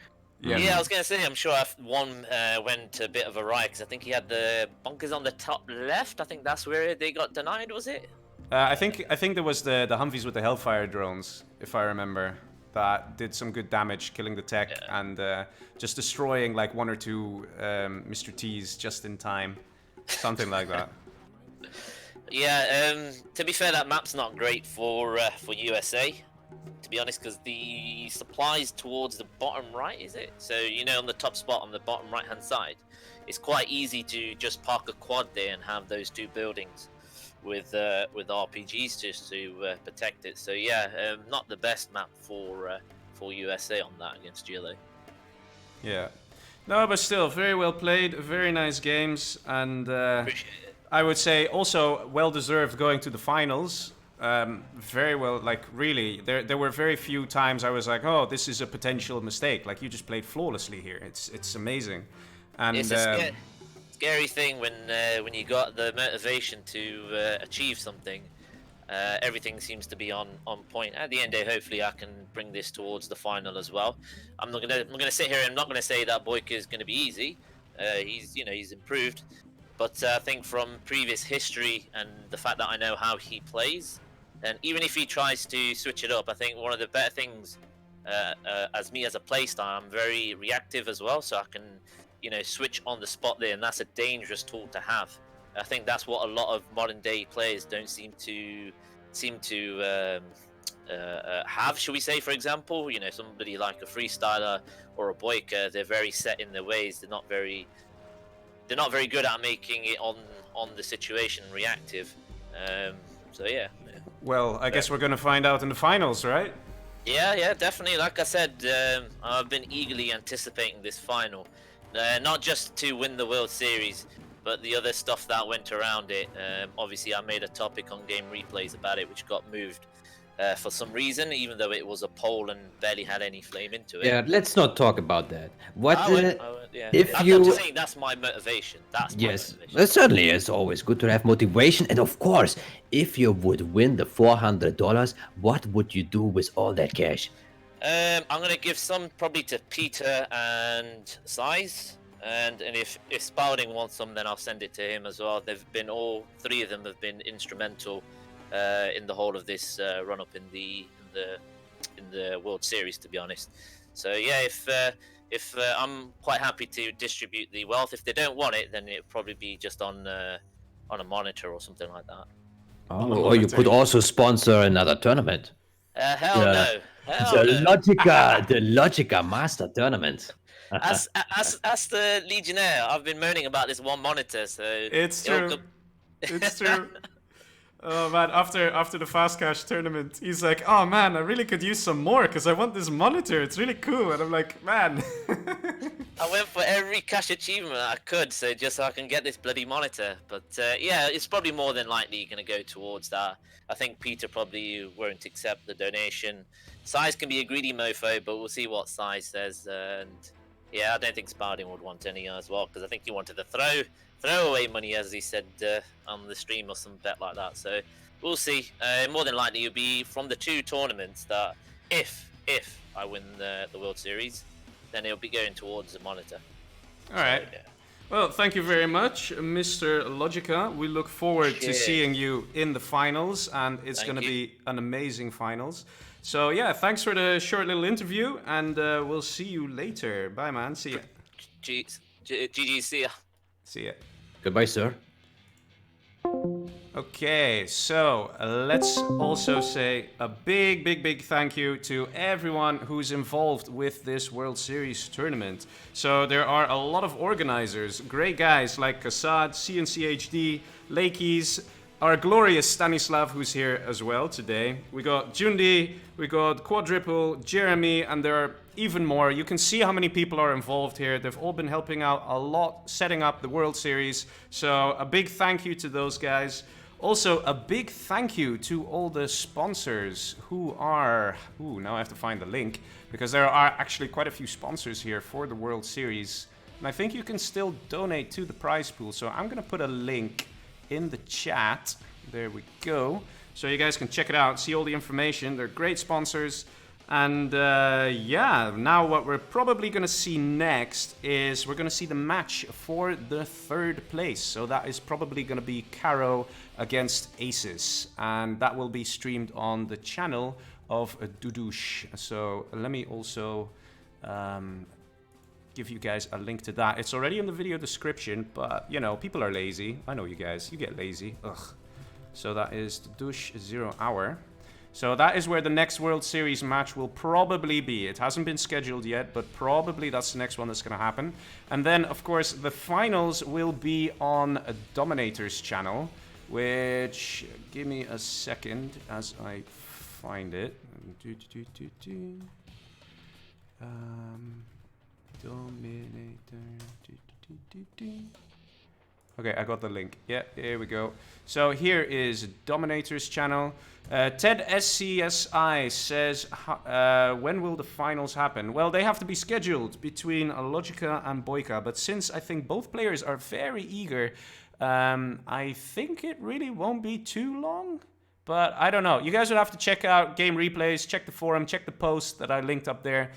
Yeah, I was gonna say, I'm sure one went a bit of a riot because I think he had the bunkers on the top left. I think that's where they got denied, was it? I think there was the Humvees with the Hellfire drones, if I remember, that did some good damage, killing the tech and just destroying like 1 or 2 Mr. T's just in time, something like that. Yeah. To be fair, that map's not great for USA. To be honest, because the supplies towards the bottom right, is it? So you know, on the top spot on the bottom right hand side, it's quite easy to just park a quad there and have those 2 buildings with RPGs just to protect it. So yeah, not the best map for USA on that against GLA. Yeah, no, but still very well played, very nice games, and I would say also well deserved going to the finals. Very well, like really, there were very few times I was like, oh, this is a potential mistake. Like you just played flawlessly here. It's amazing, and it's a scary thing when you got the motivation to achieve something. Everything seems to be on point. At the end of the day, hopefully, I can bring this towards the final as well. I'm gonna sit here and I'm not gonna say that Boyka is gonna be easy. He's improved, but I think from previous history and the fact that I know how he plays, and even if he tries to switch it up, I think one of the better things, as me as a playstyle, I'm very reactive as well, so I can, switch on the spot there, and that's a dangerous tool to have. I think that's what a lot of modern day players don't seem to have. Should we say, for example, somebody like a freestyler or a Boyka, they're very set in their ways. They're not very good at making it on the situation reactive. So yeah. Well, I guess we're gonna find out in the finals, right? Yeah, definitely. Like I said, I've been eagerly anticipating this final, not just to win the World Series, but the other stuff that went around it. Obviously, I made a topic on game replays about it, which got moved for some reason, even though it was a poll and barely had any flame into it. Yeah, let's not talk about that. I'm just saying that's my motivation. That's my motivation. Well, certainly it's always good to have motivation. And of course, if you would win the $400, what would you do with all that cash? I'm gonna give some probably to Peter and Size. And if Spalding wants some, then I'll send it to him as well. All 3 of them have been instrumental in the whole of this run up in the World Series, to be honest. So yeah, if I'm quite happy to distribute the wealth. If they don't want it, then it'll probably be just on a monitor or something like that. Oh, or you could also sponsor another tournament. Hell no. The LoGica Master Tournament. As the Legionnaire, I've been moaning about this one monitor, so it's true. It's true. Oh man, after the Fast Cash tournament, he's like, oh man, I really could use some more because I want this monitor. It's really cool. And I'm like, man. I went for every cash achievement I could, so I can get this bloody monitor. But yeah, it's probably more than likely going to go towards that. I think Peter probably won't accept the donation. Size can be a greedy mofo, but we'll see what Size says. And yeah, I don't think Spalding would want any as well, because I think he wanted to throw away money, as he said on the stream or some bet like that. So we'll see. More than likely, it'll be from the 2 tournaments that if I win the World Series, then it'll be going towards the monitor. All right. Yeah. Well, thank you very much, Mr. LoGica. We look forward to seeing you in the finals, and it's going to be an amazing finals. So yeah, thanks for the short little interview, and we'll see you later. Bye, man. See ya. GG, see ya. See ya. Goodbye, sir. Okay, so let's also say a big thank you to everyone who's involved with this World Series tournament. So there are a lot of organizers, great guys like Kassad, CNCHD, Lakeys, our glorious Stanislav, who's here as well today. We got Jundi, we got Quadruple, Jeremy, and there are even more. You can see how many people are involved here. They've all been helping out a lot, setting up the World Series. So a big thank you to those guys. Also, a big thank you to all the sponsors who are... Ooh, now I have to find the link, because there are actually quite a few sponsors here for the World Series. And I think you can still donate to the prize pool, so I'm gonna put a link in the chat. There we go. So you guys can check it out, see all the information. They're great sponsors. And yeah, now what we're probably going to see next is we're going to see the match for the 3rd place. So that is probably going to be KaRRo against Aces. And that will be streamed on the channel of Dudush. So let me also give you guys a link to that. It's already in the video description, but you know, people are lazy. I know you guys, you get lazy. Ugh. So that is Dudush 0 hour. So that is where the next World Series match will probably be. It hasn't been scheduled yet, but probably that's the next one that's going to happen. And then, of course, the finals will be on Dominator's channel, which... Give me a second as I find it. Dominator... Okay, I got the link. Yeah, here we go. So here is Dominator's channel. Ted SCSI says, when will the finals happen? Well, they have to be scheduled between LoGica and LoGica, but since I think both players are very eager, I think it really won't be too long. But I don't know. You guys would have to check out game replays, check the forum, check the post that I linked up there.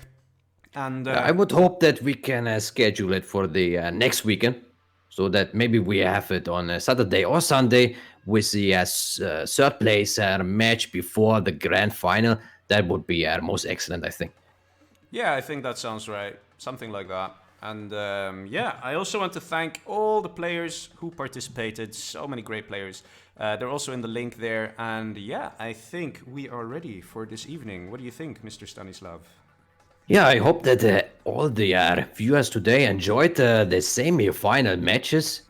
And I would hope that we can schedule it for the next weekend, so that maybe we have it on Saturday or Sunday with the 3rd place match before the grand final. That would be most excellent, I think. Yeah, I think that sounds right. Something like that. And yeah, I also want to thank all the players who participated. So many great players. They're also in the link there. And yeah, I think we are ready for this evening. What do you think, Mr. Stanislav? Yeah, I hope that all the viewers today enjoyed the semi-final matches.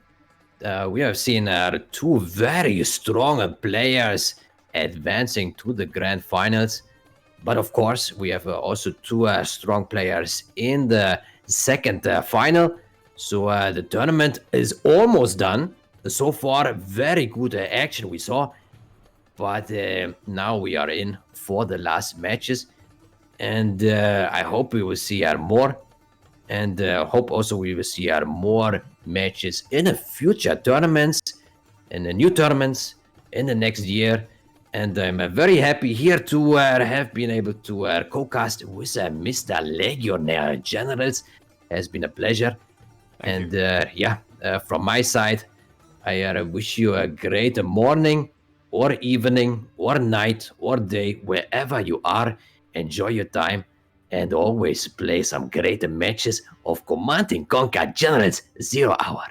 We have seen 2 very strong players advancing to the grand finals. But of course, we have also 2 strong players in the 2nd final. So the tournament is almost done. So far, very good action we saw. But now we are in for the last matches. And I hope we will see more, and hope also we will see more matches in the future tournaments, in the new tournaments in the next year. And I'm very happy here to have been able to co-cast with Mr. Legionnaire Generals. Has been a pleasure. Thank and yeah, from my side, I wish you a great morning or evening or night or day, wherever you are. Enjoy your time, and always play some great matches of Command & Conquer Generals 0 hour.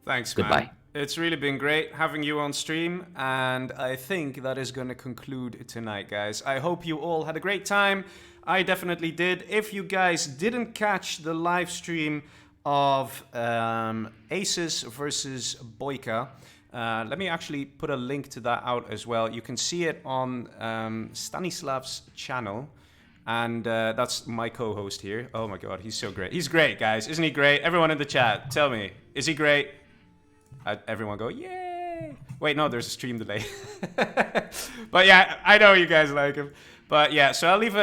Thanks, Goodbye. man. It's really been great having you on stream, and I think that is going to conclude tonight, guys. I hope you all had a great time. I definitely did. If you guys didn't catch the live stream of Aces versus LoGica, let me actually put a link to that out as well. You can see it on Stanislav's channel. And that's my co-host here. Oh my god, he's so great. He's great, guys. Isn't he great? Everyone in the chat, tell me, is he great? Everyone go, yay! Wait, no, there's a stream delay. But yeah, I know you guys like him. But yeah, so I'll leave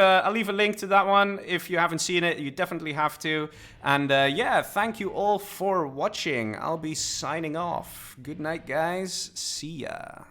a link to that one. If you haven't seen it, you definitely have to. And yeah, thank you all for watching. I'll be signing off. Good night, guys. See ya.